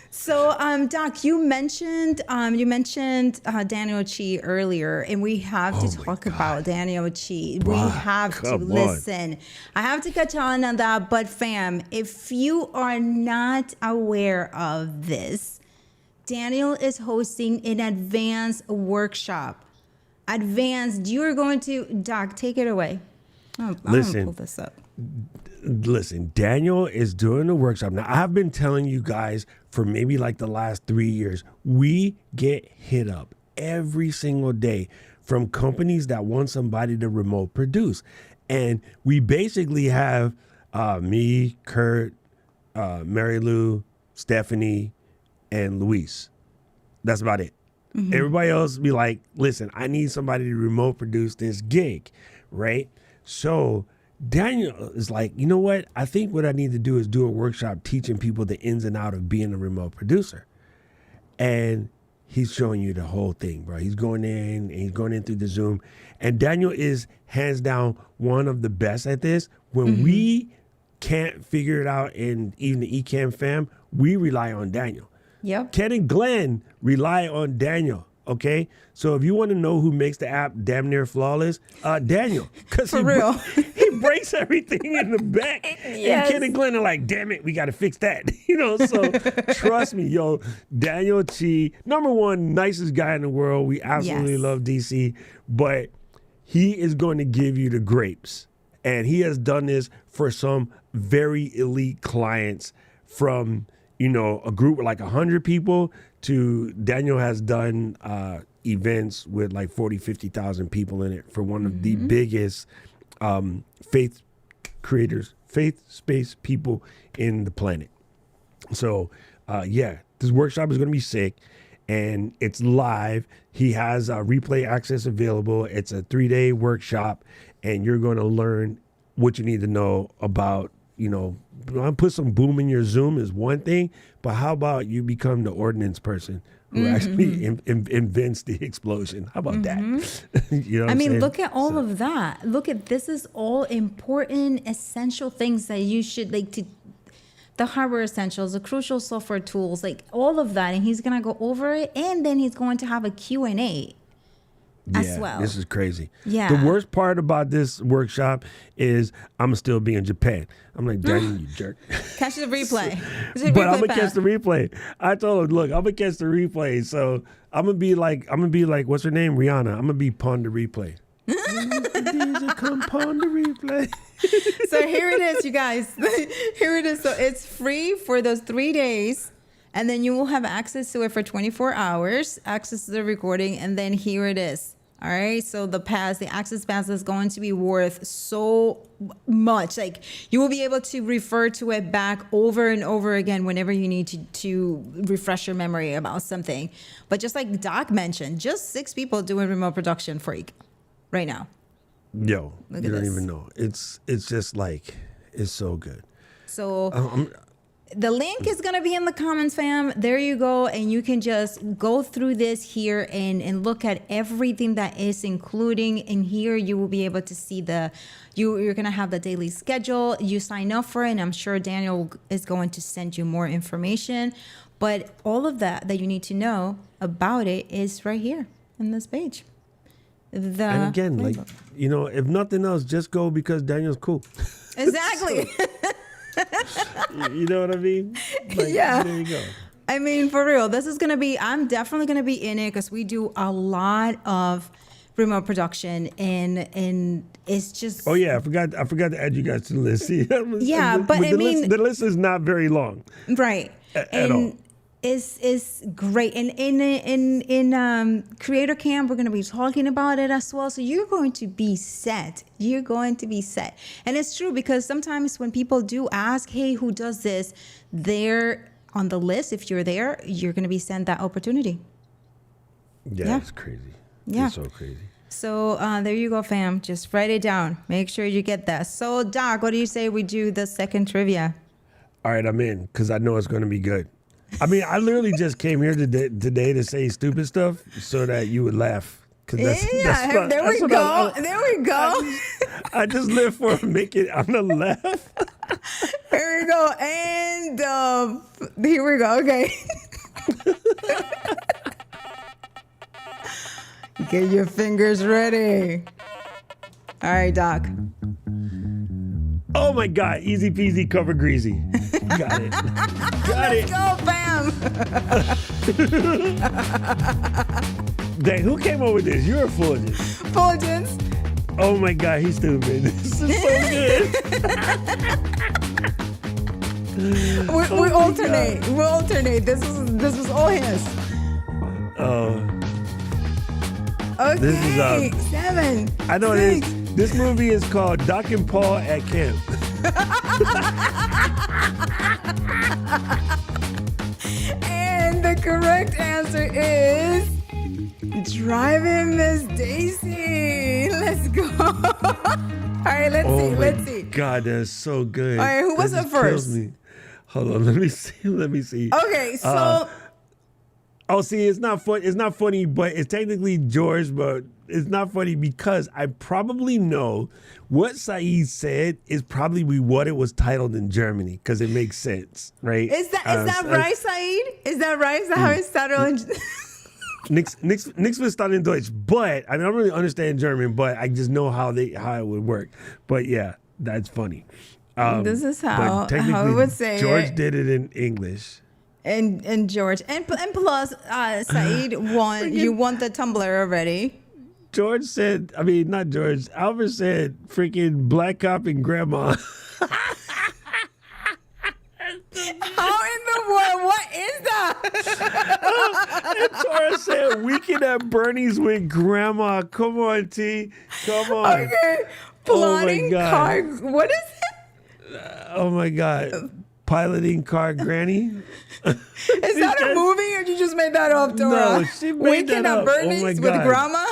So, Doc, you mentioned Daniel Chi earlier, and we have to talk about Daniel Chi. We have to listen. I have to catch on that. But fam, if you are not aware of this, Daniel is hosting an advanced workshop. You're going to, Doc, take it away. I'm going to pull this up. Listen, Daniel is doing a workshop. Now, I've been telling you guys for maybe like the last 3 years, we get hit up every single day from companies that want somebody to remote produce. And we basically have me, Kurt, Mary Lou, Stephanie, and Luis. That's about it. Mm-hmm. Everybody else be like, listen, I need somebody to remote produce this gig, right? So Daniel is like, you know what? I think what I need to do is do a workshop teaching people the ins and out of being a remote producer. And he's showing you the whole thing, bro. He's going in through the Zoom. And Daniel is hands down one of the best at this. When we can't figure it out in even the Ecamm fam, we rely on Daniel. Yep. Ken and Glenn rely on Daniel. Okay, so if you want to know who makes the app damn near flawless, Daniel, because he breaks everything in the back. Yes. And Ken and Glenn are like, damn it, we got to fix that. So trust me, yo, Daniel Chi, number one, nicest guy in the world. We absolutely love DC, but he is going to give you the grapes. And he has done this for some very elite clients from, a group with like 100 people to Daniel has done events with like 40, 50,000 people in it for one of the biggest faith-based people in the planet. So, this workshop is going to be sick and it's live. He has replay access available. It's a 3-day workshop and you're going to learn what you need to know about, put some boom in your Zoom is one thing, but how about you become the ordnance person who actually invents the explosion? How about that? What I'm saying? Look at all of that. This is all important, essential things that you should the hardware essentials, the crucial software tools, like all of that. And he's going to go over it. And then he's going to have a Q&A. As well. This is crazy. Yeah. The worst part about this workshop is I'm still be in Japan. I'm like, Daniel, you jerk. Catch the replay. But I'm gonna catch the replay. I told him, look, I'm gonna catch the replay. So I'm gonna be like, what's her name? Rihanna. I'm gonna be pawn the replay. Come pawn the replay. So here it is, you guys. Here it is. So it's free for those 3 days. And then you will have access to it for 24 hours, access to the recording, and then here it is. All right. So the access pass is going to be worth so much. Like you will be able to refer to it back over and over again whenever you need to refresh your memory about something. But just like Doc mentioned, just 6 people doing remote production for you right now. Yo, you don't even know. It's just like, it's so good. So the link is going to be in the comments, fam. There you go. And you can just go through this here and look at everything that is including. And here you will be able to see you're going to have the daily schedule. You sign up for it. And I'm sure Daniel is going to send you more information. But all of that you need to know about it is right here in this page. And again, if nothing else, just go because Daniel's cool. Exactly. You know what I mean? Yeah. There you go. I mean, for real, I'm definitely going to be in it because we do a lot of remote production and it's just. Oh yeah, I forgot to add you guys to the list. Yeah, but I mean, the list is not very long. Right. At all. is great. And in Creator Camp, we're going to be talking about it as well. So you're going to be set. You're going to be set. And it's true because sometimes when people do ask, hey, who does this? They're on the list. If you're there, you're going to be sent that opportunity. Yeah, it's crazy. Yeah. It's so crazy. So there you go, fam. Just write it down. Make sure you get that. So, Doc, what do you say we do the second trivia? All right, I'm in because I know it's going to be good. I mean, I literally just came here today to say stupid stuff so that you would laugh. There we go. I just live for make it on the left. Here we go. And here we go. Okay. Get your fingers ready. All right, Doc. Oh my God, easy peasy, cover greasy. Got it. Let's go, fam. Dang, who came up with this? You're a Fuljens. Fuljens. Oh my God, he's stupid. This is so good. We alternate. We alternate. This was all his. Oh. Okay. This is 7. I know 6. this movie is called Doc and Paul at Camp. And the correct answer is Driving Miss Daisy. Let's go. All right, let's see. God, that's so good. All right, who was That it just kills first? me. Hold on, let me see. Okay, so See, it's not fun. It's not funny, but it's technically George, but it's not funny because I probably know what Saeed said is probably what it was titled in Germany because it makes sense, right? is that right, Saeed? Is that right? Is that how it's titled? Nix verstanden Deutsch, but I don't really understand German, but I just know how it would work. But yeah, that's funny. This is but how technically it would say George it. did it in English. And George and plus Saeed won. You won the tumbler already. George said, I mean, not George. Albert said, freaking black cop and grandma. How in the world? What is that? And Tora said, weekend at Bernie's with grandma. Come on, T. Come on. Okay. Plotting car. What is it? Oh my God. Piloting car granny. Is that a movie or you just made that up, Dora? No, she made Weekend that at up. Bernie's Oh my with God. grandma?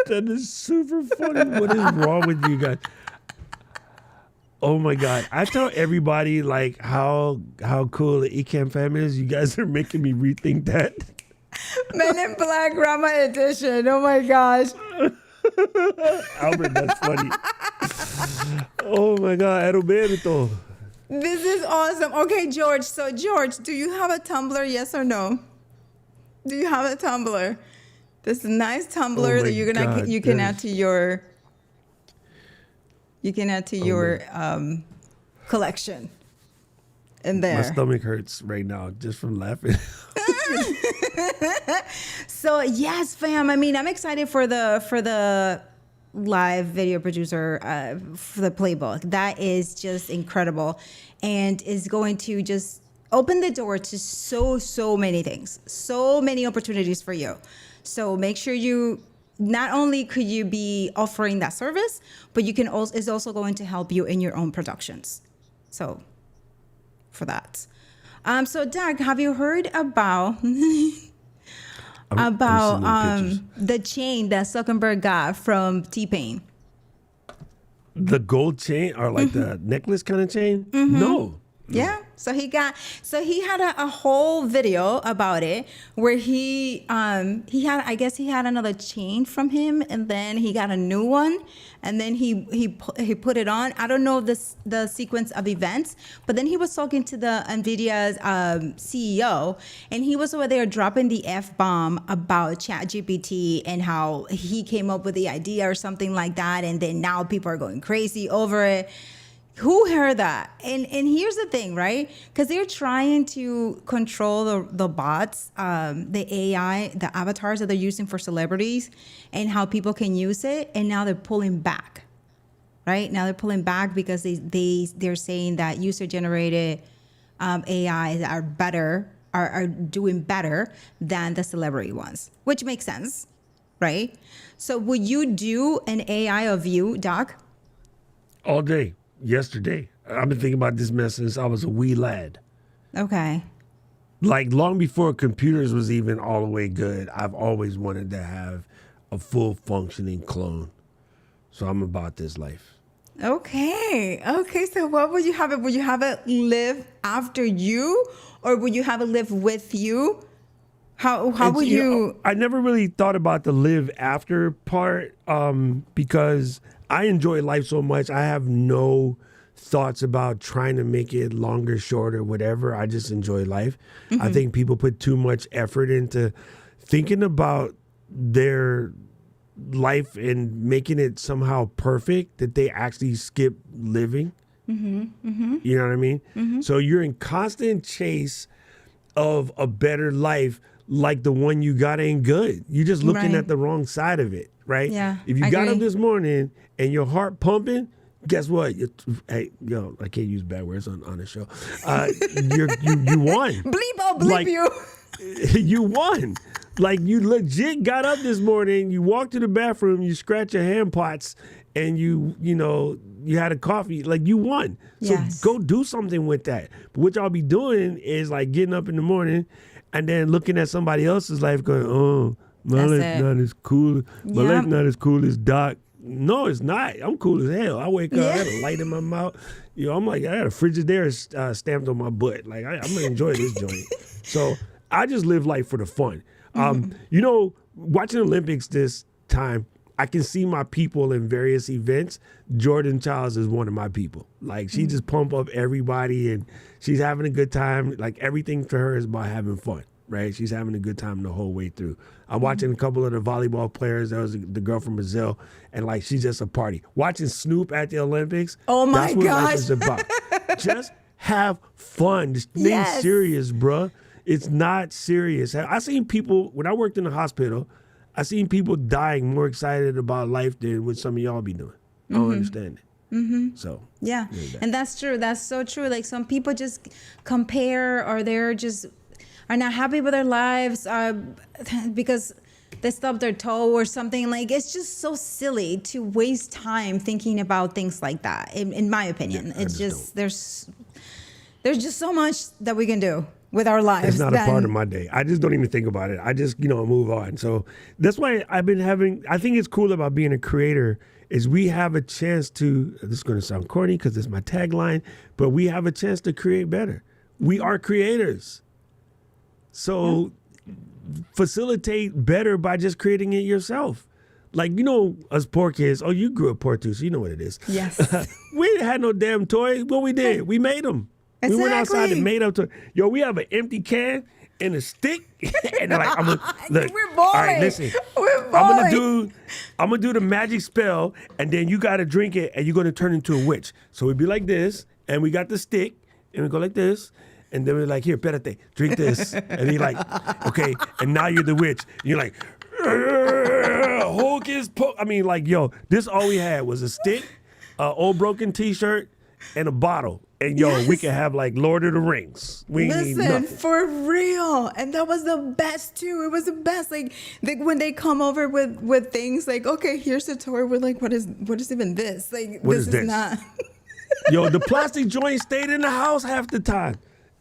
That is super funny. What is wrong with you guys? Oh my God. I tell everybody like how cool the Ecamm Fam is. You guys are making me rethink that. Men in Black Grandma Edition. Oh my gosh. Albert, that's funny. Oh my God, Roberto. This is awesome. Okay, George. So, George, do you have a tumbler? Yes or no? Do you have a tumbler? This nice tumbler that you can add to your collection. In there. My stomach hurts right now just from laughing. So yes, fam. I mean, I'm excited for the live video producer for the playbook. That is just incredible, and is going to just open the door to so many things, so many opportunities for you. So make sure you not only could you be offering that service, but you can also is also going to help you in your own productions. So for that. So Doug, have you heard about the chain that Zuckerberg got from T-Pain? The gold chain or like the necklace kind of chain? No. Yeah. So he had a whole video about it where he had another chain from him, and then he got a new one, and then he put it on. I don't know the sequence of events, but then he was talking to the NVIDIA's CEO, and he was over there dropping the F-bomb about ChatGPT and how he came up with the idea or something like that, and then now people are going crazy over it. Who heard that? And here's the thing, right? Because they're trying to control the bots, the AI, the avatars that they're using for celebrities, and how people can use it. And now they're pulling back, right? Now they're pulling back because they're saying that user-generated AIs are better are doing better than the celebrity ones, which makes sense, right? So would you do an AI of you, Doc? All day, yesterday. I've been thinking about this mess since I was a wee lad. Okay. Like long before computers was even all the way good, I've always wanted to have a full functioning clone. So I'm about this life. Okay. Okay. So what would you have it? Would you have it live after you, or would you have it live with you? How would You you? know, I never really thought about the live after part because I enjoy life so much. I have no thoughts about trying to make it longer, shorter, whatever. I just enjoy life. I think people put too much effort into thinking about their life and making it somehow perfect that they actually skip living. You know what I mean? So you're in constant chase of a better life, like the one you got ain't good. You're just looking Right. at the wrong side of it, right? Yeah, If you I got up agree. this morning and your heart pumping, guess what? Hey, yo, I can't use bad words on the show. You won. Bleep, I'll bleep Like- you. You won. Like you legit got up this morning, you walked to the bathroom, you scratched your hand pots, and you had a coffee. Like you won. So Yes. go do something with that. But what y'all be doing is like getting up in the morning and then looking at somebody else's life going, oh, my That's life's it. not as cool. My Yep. life's not as cool as Doc. No, it's not. I'm cool as hell. I wake up, I Yeah. got a light in my mouth. I'm like, I got a Frigidaire stamped on my butt. Like I'm gonna enjoy this joint. So I just live life for the fun. Watching Olympics this time, I can see my people in various events. Jordan Childs is one of my people. Like she just pump up everybody and she's having a good time. Like everything for her is about having fun, right? She's having a good time the whole way through. I'm watching a couple of the volleyball players. There was the girl from Brazil, and like she's just a party. Watching Snoop at the Olympics. Oh my that's what life gosh. is about. Just have fun. This thing's Yes. serious, bruh. It's not serious. I seen people when I worked in the hospital. I seen people dying more excited about life than what some of y'all be doing. I don't understand it. So Yeah, there's that. and that's true. That's so true. Like some people just compare, or they're just are not happy with their lives because they stubbed their toe or something. Like it's just so silly to waste time thinking about things like that. In my opinion, I it's just just there's just so much that we can do with our lives. It's not a part of my day. I just don't even think about it. I just, move on. So that's why I think it's cool about being a creator is we have a chance to, this is going to sound corny because it's my tagline, but we have a chance to create better. We are creators. So facilitate better by just creating it yourself. Like, us poor kids, you grew up poor too, so you know what it is. Yes. We didn't have no damn toys. What we did, we made them. We went outside Exactly. and made up to. We have an empty can and a stick, and they're like, look. We're All right, balling. listen. We're I'm gonna do the magic spell, and then you gotta drink it, and you're gonna turn into a witch. So we'd be like this, and we got the stick, and we go like this, and then we're like, here, espérate, drink this, and he's like, okay, and now you're the witch. And you're like, hocus pocus. I mean, like, this all we had was a stick, an old broken T-shirt, and a bottle. And we could have like Lord of the Rings. We ain't need Listen, nothing. for real. And that was the best too. It was the best. Like when they come over with things like, okay, here's the toy. We're like, what is even this? Like What this is this? not The plastic joint stayed in the house half the time.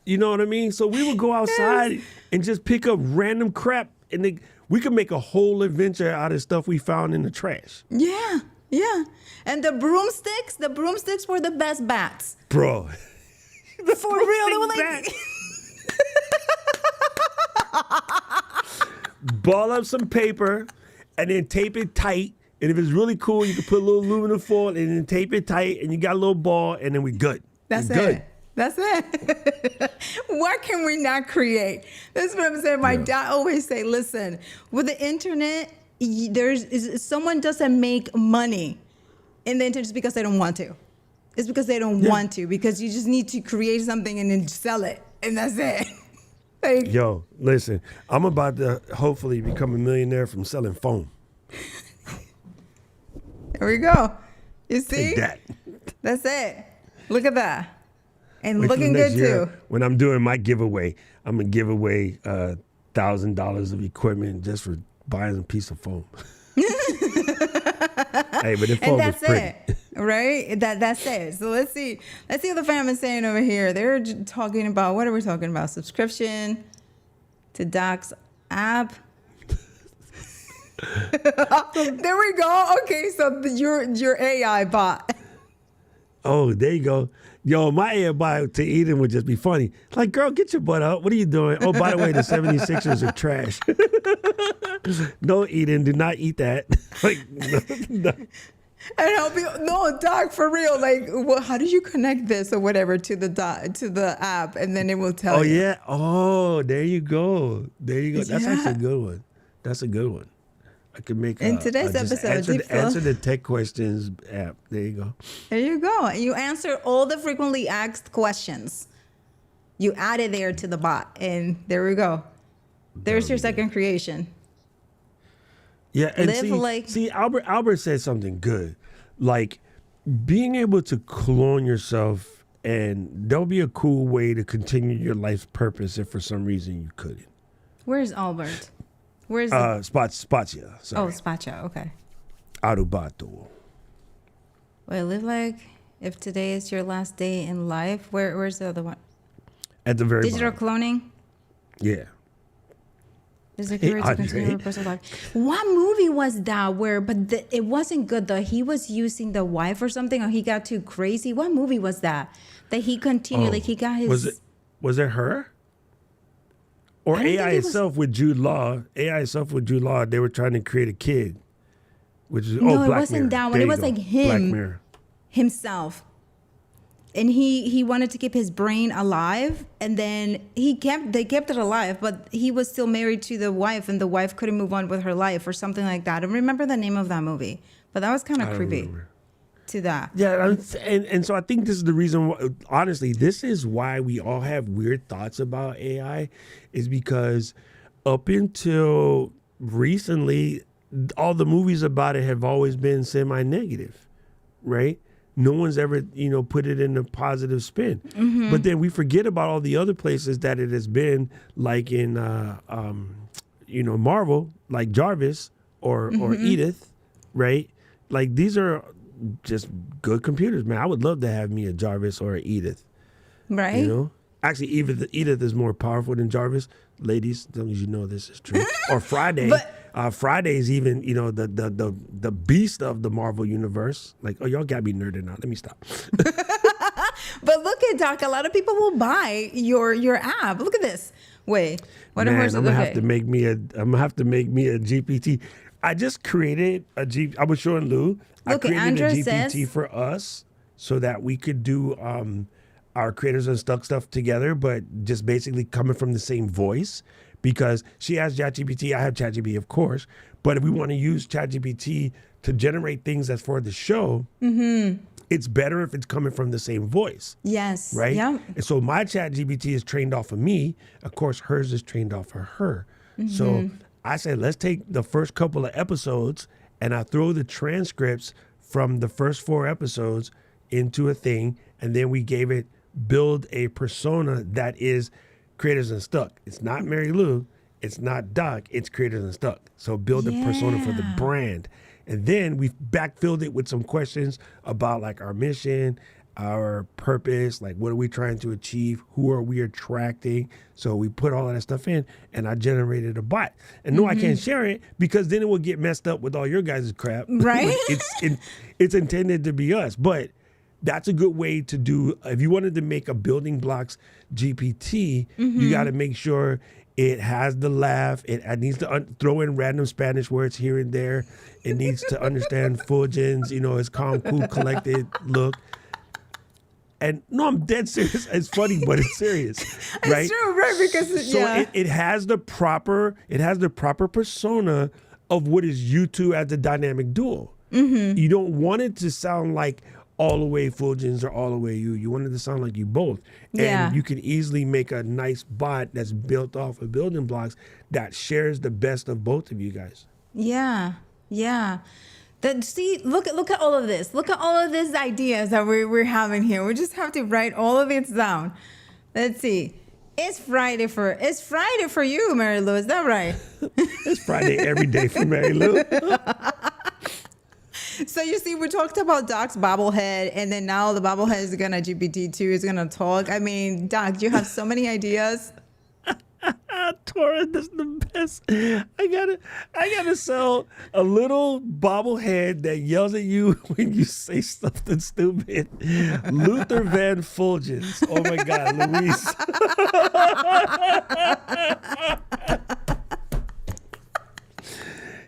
You know what I mean? So we would go outside and just pick up random crap, and we could make a whole adventure out of stuff we found in the trash. Yeah. Yeah. And the broomsticks were the best bats. Bro. For real. They were Broomstick like Ball up some paper and then tape it tight. And if it's really cool, you can put a little aluminum foil and then tape it tight, and you got a little ball, and then we good. That's We good. it. That's it. What can we not create? That's what I'm saying. My dad always say, listen, with the internet, someone doesn't make money in the internet just because they don't want to. It's because they don't want to, because you just need to create something and then sell it, and that's it. Like, Listen, I'm about to hopefully become a millionaire from selling foam. there we go. You see? Take that. That's it. Look at that. And Wait till looking next good year too. when I'm doing my giveaway. I'm gonna give away $1,000 of equipment just for buying a piece of foam. Hey, but the foam And is that's pretty. it, right? That's it. So let's see what the fam is saying over here. They're talking about, what are we talking about? Subscription to Doc's app. There we go. Okay, so your AI bot. Oh, there you go. Yo, my AI to Eden would just be funny. Like, girl, get your butt up. What are you doing? Oh, by the way, the 76ers are trash. No, Eden, do not eat that. Like, no. And I'll be no, Doc, for real. Like, how did you connect this or whatever to the app, and then it will tell Oh, you. yeah. Oh, there you go. There you go. That's actually a Yeah. good one. That's a good one. I could make In today's just episode, answer the tech questions app. There you go. There you go. You answer all the frequently asked questions. You add it there to the bot, and there we go. There's your second creation. Yeah, and Live see, Albert said something good, like being able to clone yourself, and there'll be a cool way to continue your life's purpose if for some reason you couldn't. Where's Albert? Where's Spazia. oh, Sorry. Spacha. Okay. Arubato. Wait, live like if today is your last day in life. Where's the other one? At the very Digital bottom. cloning. Yeah. Is a Hey, career to continue Andre. your personal life. What movie was that where, it wasn't good though. He was using the wife or something, or he got too crazy. What movie was that? That he continued, like he got his. Was it her? Or I don't AI think it was- itself with Jude Law? AI itself with Jude Law, they were trying to create a kid. Which is No, it Black wasn't Mirror. that one. There It you was go. like him. Black Mirror. Himself. And he wanted to keep his brain alive, and then they kept it alive, but he was still married to the wife, and the wife couldn't move on with her life or something like that. I don't remember the name of that movie, but that was kind I of don't creepy remember. to that. Yeah, and so I think this is the reason why, honestly, this is why we all have weird thoughts about AI, is because up until recently, all the movies about it have always been semi-negative, right? No one's ever, put it in a positive spin. Mm-hmm. But then we forget about all the other places that it has been, like in, Marvel, like Jarvis or Mm-hmm. Edith, right? Like these are just good computers, man. I would love to have me a Jarvis or a Edith, Right? Actually, Edith is more powerful than Jarvis. Ladies, as long as you know this is true. Or Friday. Friday is even, the beast of the Marvel universe. Like, oh, y'all got me nerding out. Let me stop. But look at Doc. A lot of people will buy your app. Look at this. Wait, what Man, horse? I'm gonna have to make me a GPT. I just created a G. I was showing Lou. I Look, created Andrea a GPT says- for us so that we could do our Creators Unstuck stuff together, but just basically coming from the same voice. Because she has ChatGPT, I have ChatGPT, of course. But if we want to use ChatGPT to generate things that's for the show, it's better if it's coming from the same voice. Yes. Right? Yeah. And so my ChatGPT is trained off of me. Of course, hers is trained off of her. So I said, let's take the first couple of episodes and I throw the transcripts from the first 4 episodes into a thing. And then we gave it build a persona that is Creators Unstuck. It's not Mary Lou. It's not Doc. It's Creators Unstuck. So build a persona for the brand. And then we've backfilled it with some questions about like our mission, our purpose, like what are we trying to achieve? Who are we attracting? So we put all of that stuff in and I generated a bot. And no, I can't share it because then it will get messed up with all your guys' crap. Right. It's intended to be us. But that's a good way to do, if you wanted to make a Building Blocks GPT, you got to make sure it has the laugh. It needs to throw in random Spanish words here and there. It needs to understand Fuljens, his calm, cool, collected look. And no, I'm dead serious. It's funny, but it's serious, right? It's true, right? Because So it has the proper persona of what is you two as the dynamic duo. You don't want it to sound like all the way Fuljens or all the way you. You want it to sound like you both. Yeah. And you can easily make a nice bot that's built off of Building Blocks that shares the best of both of you guys. Yeah. See, look at all of this. Look at all of these ideas that we're having here. We just have to write all of it down. Let's see. It's Friday for you, Mary Lou. Is that right? It's Friday every day for Mary Lou. So you see, we talked about Doc's bobblehead, and then now the bobblehead is gonna GPT-2 is gonna talk. I mean, Doc, you have so many ideas. Tora, that's the best. I gotta sell a little bobblehead that yells at you when you say something stupid. Luther Van Fuljens. Oh my God, Luis.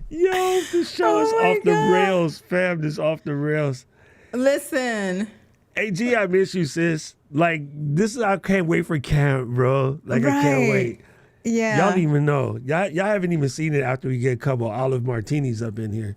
Yo, the show is off the rails, fam. This off the rails. Listen. Hey, G, I miss you, sis. Like, I can't wait for camp, bro. Like, I can't wait. Yeah. Y'all don't even know. Y'all haven't even seen it after we get a couple olive martinis up in here.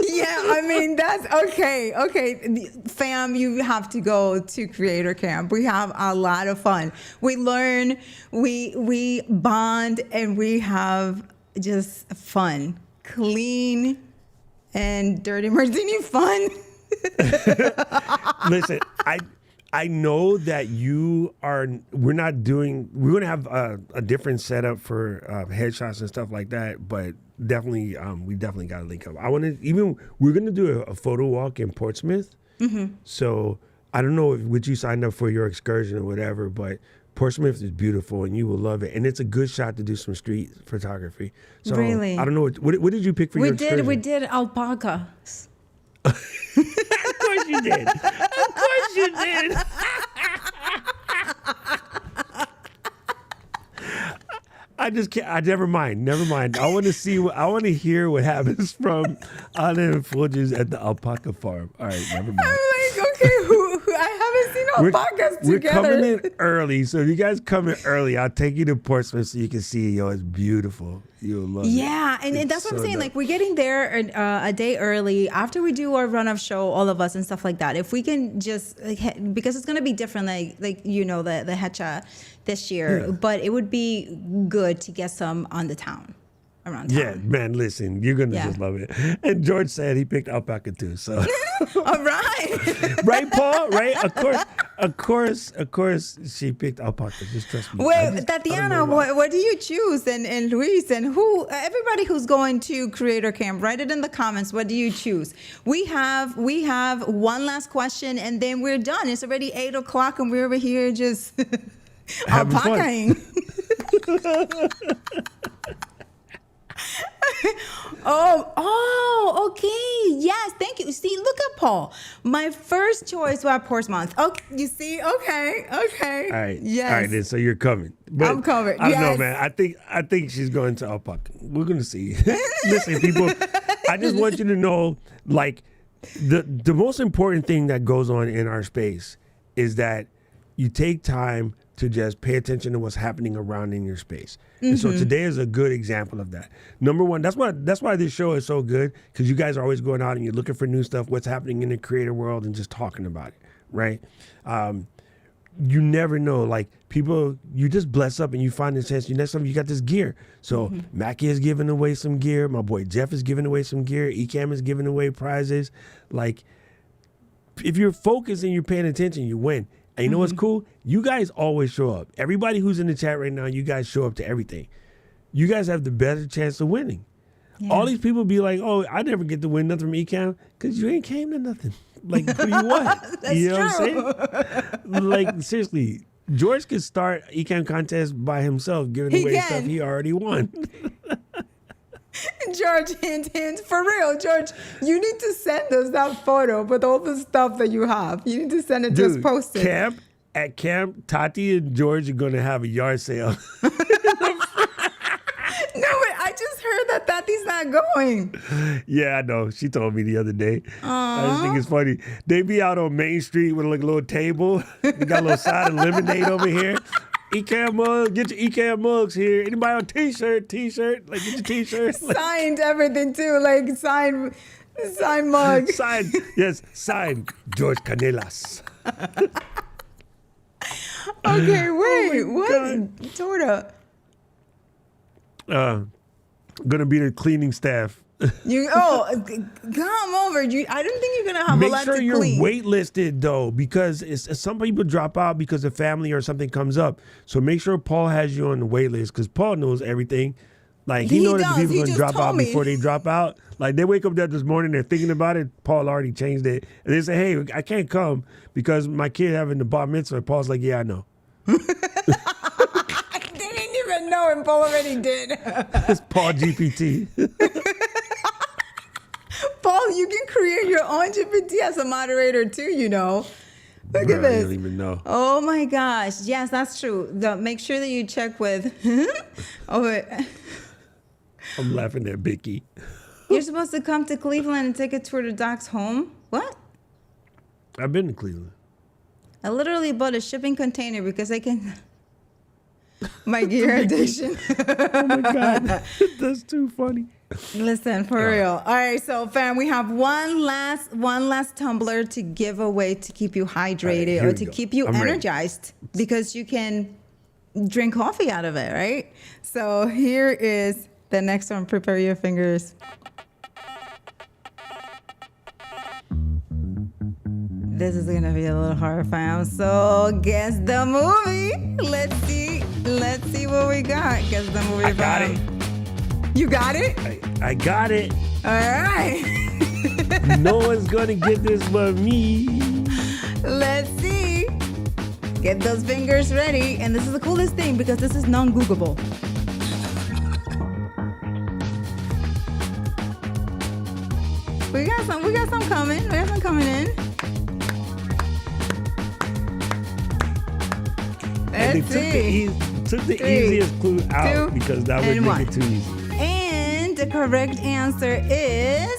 Yeah, I mean, that's okay. Okay, fam, you have to go to Creator Camp. We have a lot of fun. We learn, we bond, and we have just fun. Clean and dirty martini fun. Listen, I know that we're going to have a different setup for headshots and stuff like that, but definitely, we definitely got to link up. We're going to do a photo walk in Portsmouth. Mm-hmm. So I don't know what you signed up for your excursion or whatever, but Portsmouth is beautiful and you will love it. And it's a good shot to do some street photography. So really? I don't know. What did you pick for your excursion? We did alpacas. Of course you did. Of course you did. I just can't. Never mind. I want to hear what happens from Anna and Fuljens at the alpaca farm. All right, never mind. I'm like, okay, I haven't seen alpacas together. We're coming in early, so if you guys come in early, I'll take you to Portsmouth so you can see. Yo, it's beautiful. You'll love it. Yeah, and that's what I'm saying. Like, we're getting there a day early after we do our run-off show, all of us and stuff like that. If we can just because it's gonna be different, like the hecha this year, but it would be good to get some on the town. Around town. Yeah, man, listen, you're going to just love it. And George said he picked alpaca too, so. All right. Right, Paul? Right? Of course, she picked alpaca. Just trust me. Wait, Tatiana, what do you choose? And Luis, and everybody who's going to Creator Camp, write it in the comments. What do you choose? We have one last question, and then we're done. It's already 8:00, and we're over here just alpacaing. Oh, okay. Yes, thank you. See, look at Paul. My first choice was Portsmouth. Okay, you see? Okay. All right. Yes. All right, then, so you're coming. But I'm covered. I don't know, man. I think she's going to alpaca. We're going to see. Listen, people, I just want you to know, like, the most important thing that goes on in our space is that you take time to just pay attention to what's happening around in your space. And so today is a good example of that. Number one, that's why this show is so good, because you guys are always going out and you're looking for new stuff, what's happening in the creator world, and just talking about it, right? You never know, like, people, you just bless up and you find a chance. Next time you got this gear. So Mackie is giving away some gear. My boy Jeff is giving away some gear. Ecamm is giving away prizes. Like, if you're focused and you're paying attention, you win. And you know what's cool? You guys always show up. Everybody who's in the chat right now, you guys show up to everything. You guys have the better chance of winning. Yeah. All these people be like, oh, I never get to win nothing from Ecamm because you ain't came to nothing. Like, what do you want? That's you know true. what I'm saying? Like, seriously, George could start Ecamm contest by himself, giving away stuff he already won. George, hint, for real, George, you need to send us that photo with all the stuff that you have. You need to send it, just post it. At camp, Tati and George are going to have a yard sale. No, wait, I just heard that Tati's not going. Yeah, I know. She told me the other day. I just think it's funny. They be out on Main Street with like a little table. They got a little side of lemonade over here. Ecamm mug, get your Ecamm mugs here. Anybody on t-shirt, like get your t-shirt. Like, signed everything too, like signed mug. Signed George Canelas. Okay, wait, what? Torta. Gonna be the cleaning staff Come over. I don't think you're gonna have a Make lot sure to you're clean. waitlisted though, because some people drop out because of family or something comes up. So make sure Paul has you on the wait list, because Paul knows everything. Like he knows that does. the people He going to just drop told out me. before they drop out. Like they wake up there this morning, they're thinking about it. Paul already changed it, and they say, "Hey, I can't come because my kid having the bar mitzvah." Paul's like, "Yeah, I know." I didn't even know, and Paul already did. It's Paul GPT. Paul, you can create your own GPT as a moderator too, you know. Look Bro, at I this. don't even know. Oh my gosh. Yes, that's true. Make sure that you check with. Wait. I'm laughing at Vicky. You're supposed to come to Cleveland and take a tour to Doc's home? What? I've been to Cleveland. I literally bought a shipping container because I can. My gear addiction. Oh my God, that's too funny. Listen, for real. All right, so fam, we have one last tumbler to give away to keep you hydrated here or we to go. keep you I'm ready. energized, because you can drink coffee out of it, right? So here is the next one. Prepare your fingers. This is gonna be a little hard, fam. So guess the movie. Let's see what we got. Guess the movie. I got fam. it. You got it? I got it. All right. No one's gonna get this but me. Let's see. Get those fingers ready. And this is the coolest thing because this is non-Googleable. We got some coming. We got some coming in. And Let's they see. took the Three, easiest clue out 2, because that would and make 1. it too easy. And the correct answer is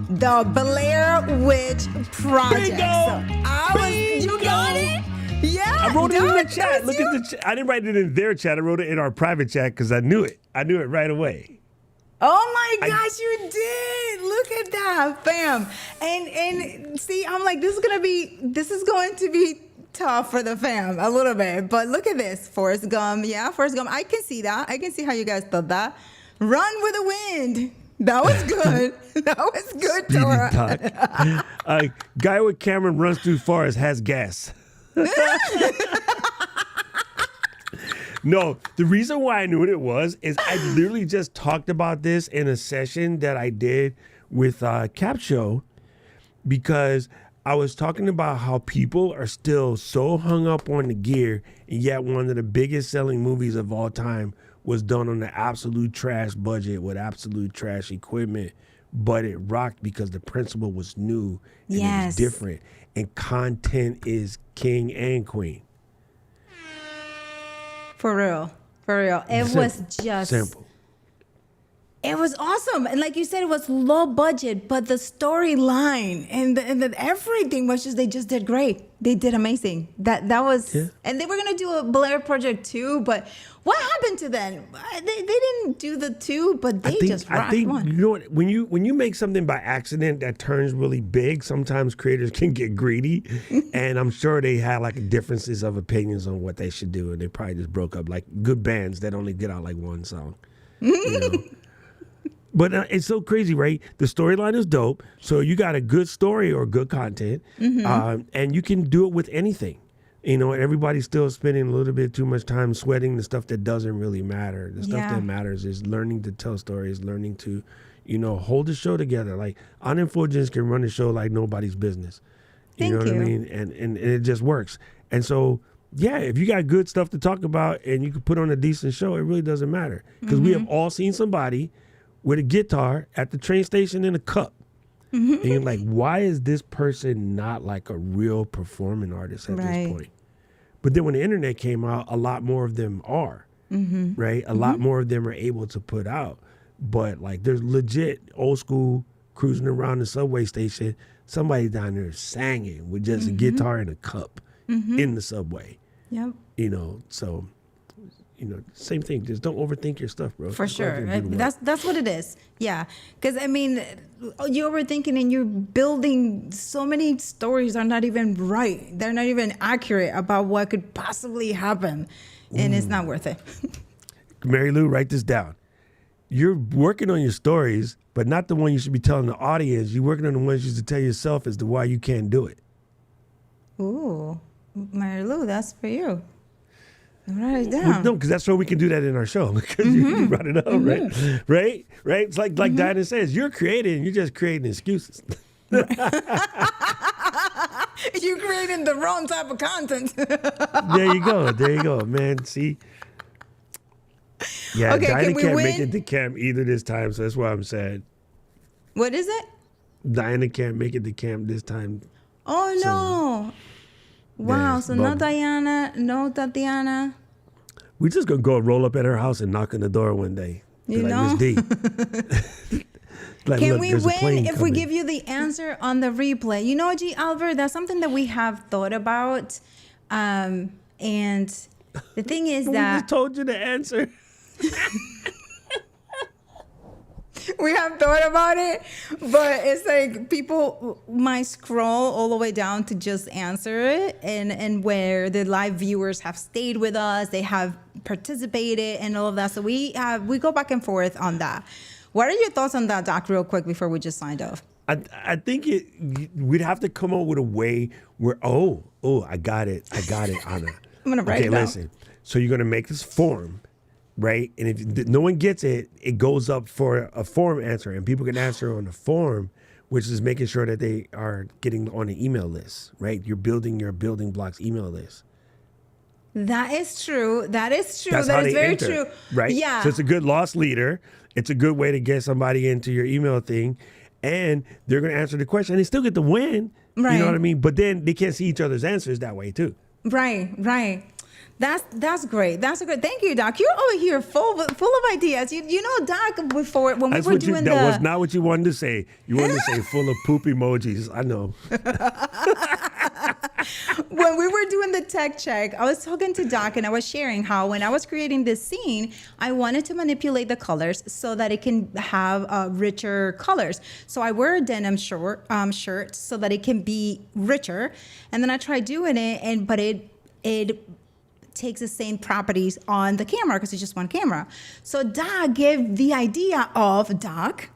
the Blair Witch Project. Bingo! You got it? Yeah. I wrote it in the Doc, chat. that's Look you. at the chat. I didn't write it in their chat. I wrote it in our private chat because I knew it. I knew it right away. Oh my gosh, you did! Look at that, fam. And see, I'm like, this is going to be tough for the fam a little bit. But look at this, Forrest Gump. Yeah, Forrest Gump. I can see that. I can see how you guys thought that. Run with the Wind. That was good. That was good, Speedy Tora. talk. Guy with Cameron runs through forest has gas. No, the reason why I knew what it was is I literally just talked about this in a session that I did with Cap Show, because I was talking about how people are still so hung up on the gear, and yet one of the biggest selling movies of all time was done on the absolute trash budget with absolute trash equipment, but it rocked because the principle was new and it Yes. was different, and content is king and queen. For real. It Simple. was just Simple. It was awesome, and like you said, it was low budget, but the storyline and everything was just, they just did great. They did amazing. That was, Yeah. and they were gonna do a Blair Project 2, but what happened to them? They didn't do the 2, but they just rocked one. You know what? When you make something by accident that turns really big, sometimes creators can get greedy, and I'm sure they had like differences of opinions on what they should do, and they probably just broke up, like good bands that only get out like one song. You know? But it's so crazy, right? The storyline is dope. So you got a good story or good content, and you can do it with anything. You know, everybody's still spending a little bit too much time sweating the stuff that doesn't really matter. The stuff Yeah. that matters is learning to tell stories, learning to, hold the show together. Like, Anna and Fuljens can run the show like nobody's business. Thank know what I you. mean? And it just works. And so, yeah, if you got good stuff to talk about and you can put on a decent show, it really doesn't matter. Because we have all seen somebody with a guitar at the train station in a cup. And you're like, why is this person not like a real performing artist at Right. this point? But then when the internet came out, a lot more of them are, right? A lot more of them are able to put out. But like, there's legit old school cruising around the subway station, somebody down there singing with just a guitar and a cup in the subway. Yep. So, same thing. Just don't overthink your stuff, bro. For Just go out sure. there and do the work. That's what it is. Yeah. Because, I mean, you're overthinking and you're building so many stories are not even right. They're not even accurate about what could possibly happen. And it's not worth it. Mary Lou, write this down. you're working on your stories, but not the one you should be telling the audience. You're working on the ones you should tell yourself as to why you can't do it. Ooh, Mary Lou, that's for you. Write it Well, down. no, because that's where we can do that in our show. Because you brought it up, right? It's like Dinah says, you're creating, you're just creating excuses. You're creating the wrong type of content. There you go, man. See? Yeah, Okay, Dinah can we can't win? make it to camp either this time, so that's why I'm sad. What is it? Diana can't make it to camp this time. Oh, no. Wow, Yes, so no but- Diana, no Tatiana. We're just going to go roll up at her house and knock on the door one day. Be You like, know? Miss D. Like, Can look, we there's a win plane if we coming. give you the answer on the replay? You know, G. Albert, that's something that we have thought about. And the thing is We that just told you the answer. we have thought about it, but it's like people might scroll all the way down to just answer it, and where the live viewers have stayed with us, they have participated and all of that. So we go back and forth on that. What are your thoughts on that, Doc, real quick before we just signed off? I think we'd have to come up with a way where, I got it, Anna. I'm gonna write it down. Listen. So you're gonna make this form, right? And if no one gets it, it goes up for a form answer, and people can answer on the form, which is making sure that they are getting on the email list, right? You're building your BuildingBlocks email list. That is true. That is true. That's That how is they very enter, true. right? Yeah. So it's a good loss leader. It's a good way to get somebody into your email thing, and they're going to answer the question. And they still get the win. Right. You know what I mean? But then they can't see each other's answers that way too. Right. That's great. That's a good. Thank you, Doc. You're over here full of ideas. You know, Doc, before when That's we were what you. doing That was not what you wanted to say. You wanted to say full of poop emojis. I know. when we were doing the tech check, I was talking to Doc and I was sharing how when I was creating this scene, I wanted to manipulate the colors so that it can have richer colors. So I wear a denim shirt so that it can be richer, and then I tried doing it, but it takes the same properties on the camera because it's just one camera. So Doc gave the idea of Doc.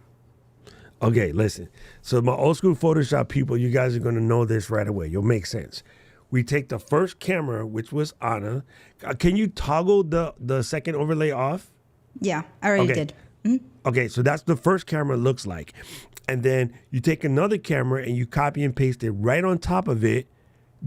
Okay, listen. So my old school Photoshop people, you guys are going to know this right away. You'll make sense. We take the first camera, which was Anna. Can you toggle the second overlay off? Yeah, I already Okay. did. Okay, so that's the first camera looks like. And then you take another camera and you copy and paste it right on top of it,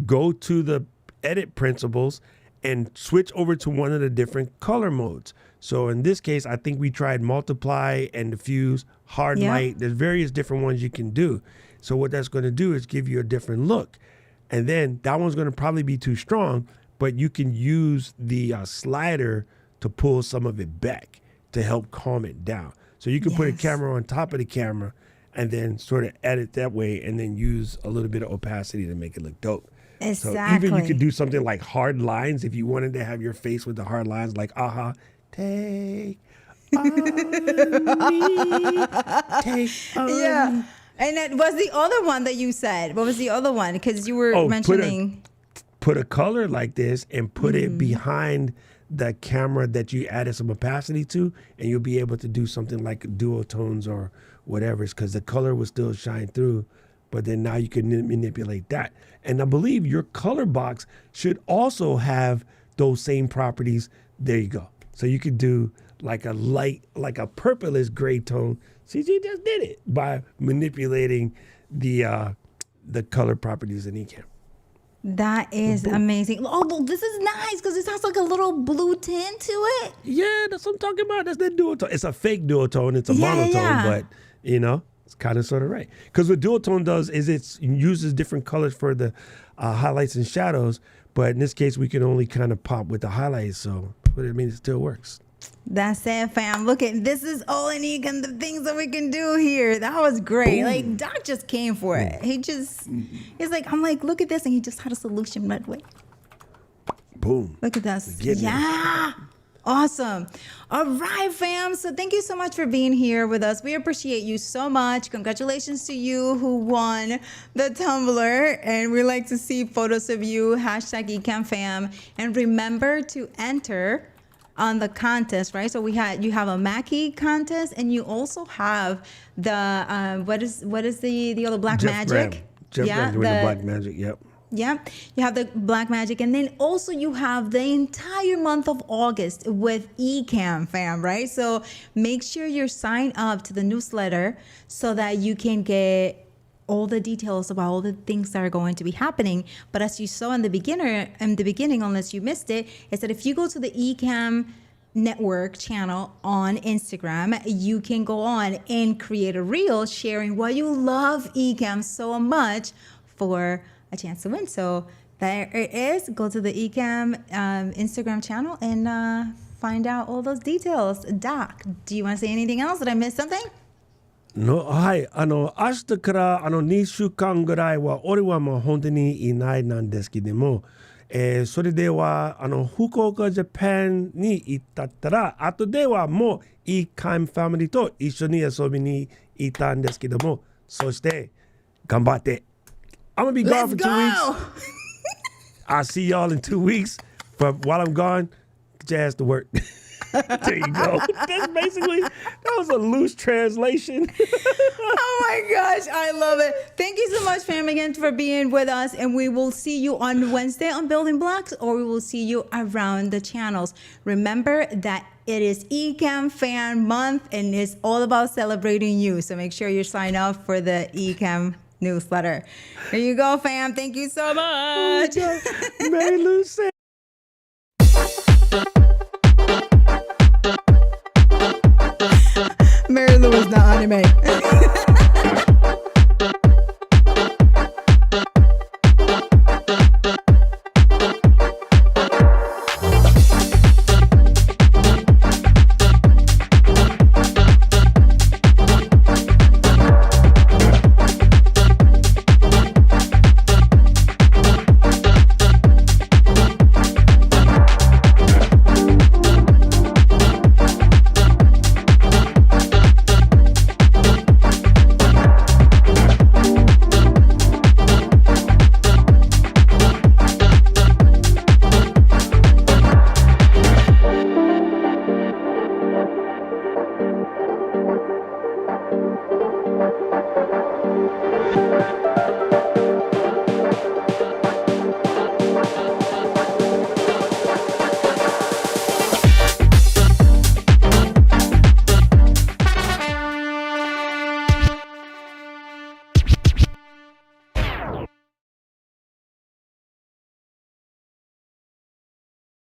go to the edit principles, and switch over to one of the different color modes. So in this case, I think we tried multiply and diffuse, hard Yeah. light. There's various different ones you can do. So what that's going to do is give you a different look. And then that one's going to probably be too strong, but you can use the slider to pull some of it back to help calm it down. So you can put a Yes. camera on top of the camera and then sort of edit that way, and then use a little bit of opacity to make it look dope. So even you could do something like hard lines if you wanted to have your face with the hard lines, like take on me, take on Yeah. me. And that was the other one that you said. What was the other one? Because you were mentioning. Put a color like this and put it behind the camera that you added some opacity to, and you'll be able to do something like duotones or whatever, because the color will still shine through, but then now you can manipulate that. And I believe your color box should also have those same properties. There you go. So you could do like a light, like a purplish gray tone. See, you just did it by manipulating the color properties in Ecamm. That is amazing. Oh, well, this is nice because this has like a little blue tint to it. Yeah, that's what I'm talking about. That's that duotone. It's a fake duotone. It's a monotone, yeah. but it's kind of sort of right. Because what duotone does is it uses different colors for the highlights and shadows, but in this case, we can only kind of pop with the highlights. So, but it means it still works. That's it, fam. Look at this is all in Ecamm, the things that we can do here. That was great. Boom. Like Doc just came for it. He's like, I'm like, look at this, and he just had a solution right away. Boom. Look at this. getting there. Yeah. Awesome. All right, fam. So thank you so much for being here with us. We appreciate you so much. Congratulations to you who won the tumbler. And we like to see photos of you. #EcammFam. And remember to enter on the contest, right? So you have a Mackie contest, and you also have the what is the other Black Jeff Magic? Graham. Jeff Graham doing the Black Magic. Yep. Yeah, you have the Black Magic, and then also you have the entire month of August with Ecamm Fam, right? So make sure you're signed up to the newsletter so that you can get all the details about all the things that are going to be happening. But as you saw in the beginning, unless you missed it, is that if you go to the Ecamm Network channel on Instagram, you can go on and create a reel sharing why you love Ecamm so much for a chance to win. So there it is. Go to the Ecamm Instagram channel and find out all those details. Doc, do you want to say anything else? Did I miss something? No, はい。明日から2週間ぐらいは、俺はもう本当にいないなんですけども、それでは、福岡ジャパンに行ったら、後ではもう、Ecammファミリーと一緒に遊びに行ったんですけども、そして、頑張って。I'm going to be gone for 2 weeks. I'll see y'all in 2 weeks. But while I'm gone, get your ass to work. There you go. That's basically, that was a loose translation. Oh my gosh, I love it. Thank you so much, fam, again for being with us. And we will see you on Wednesday on Building Blocks, or we will see you around the channels. Remember that it is Ecamm Fam Month, and it's all about celebrating you. So make sure you sign up for the Ecamm newsletter. There you go, fam. Thank you so much. Mary Lou said. Mary Lou is not anime.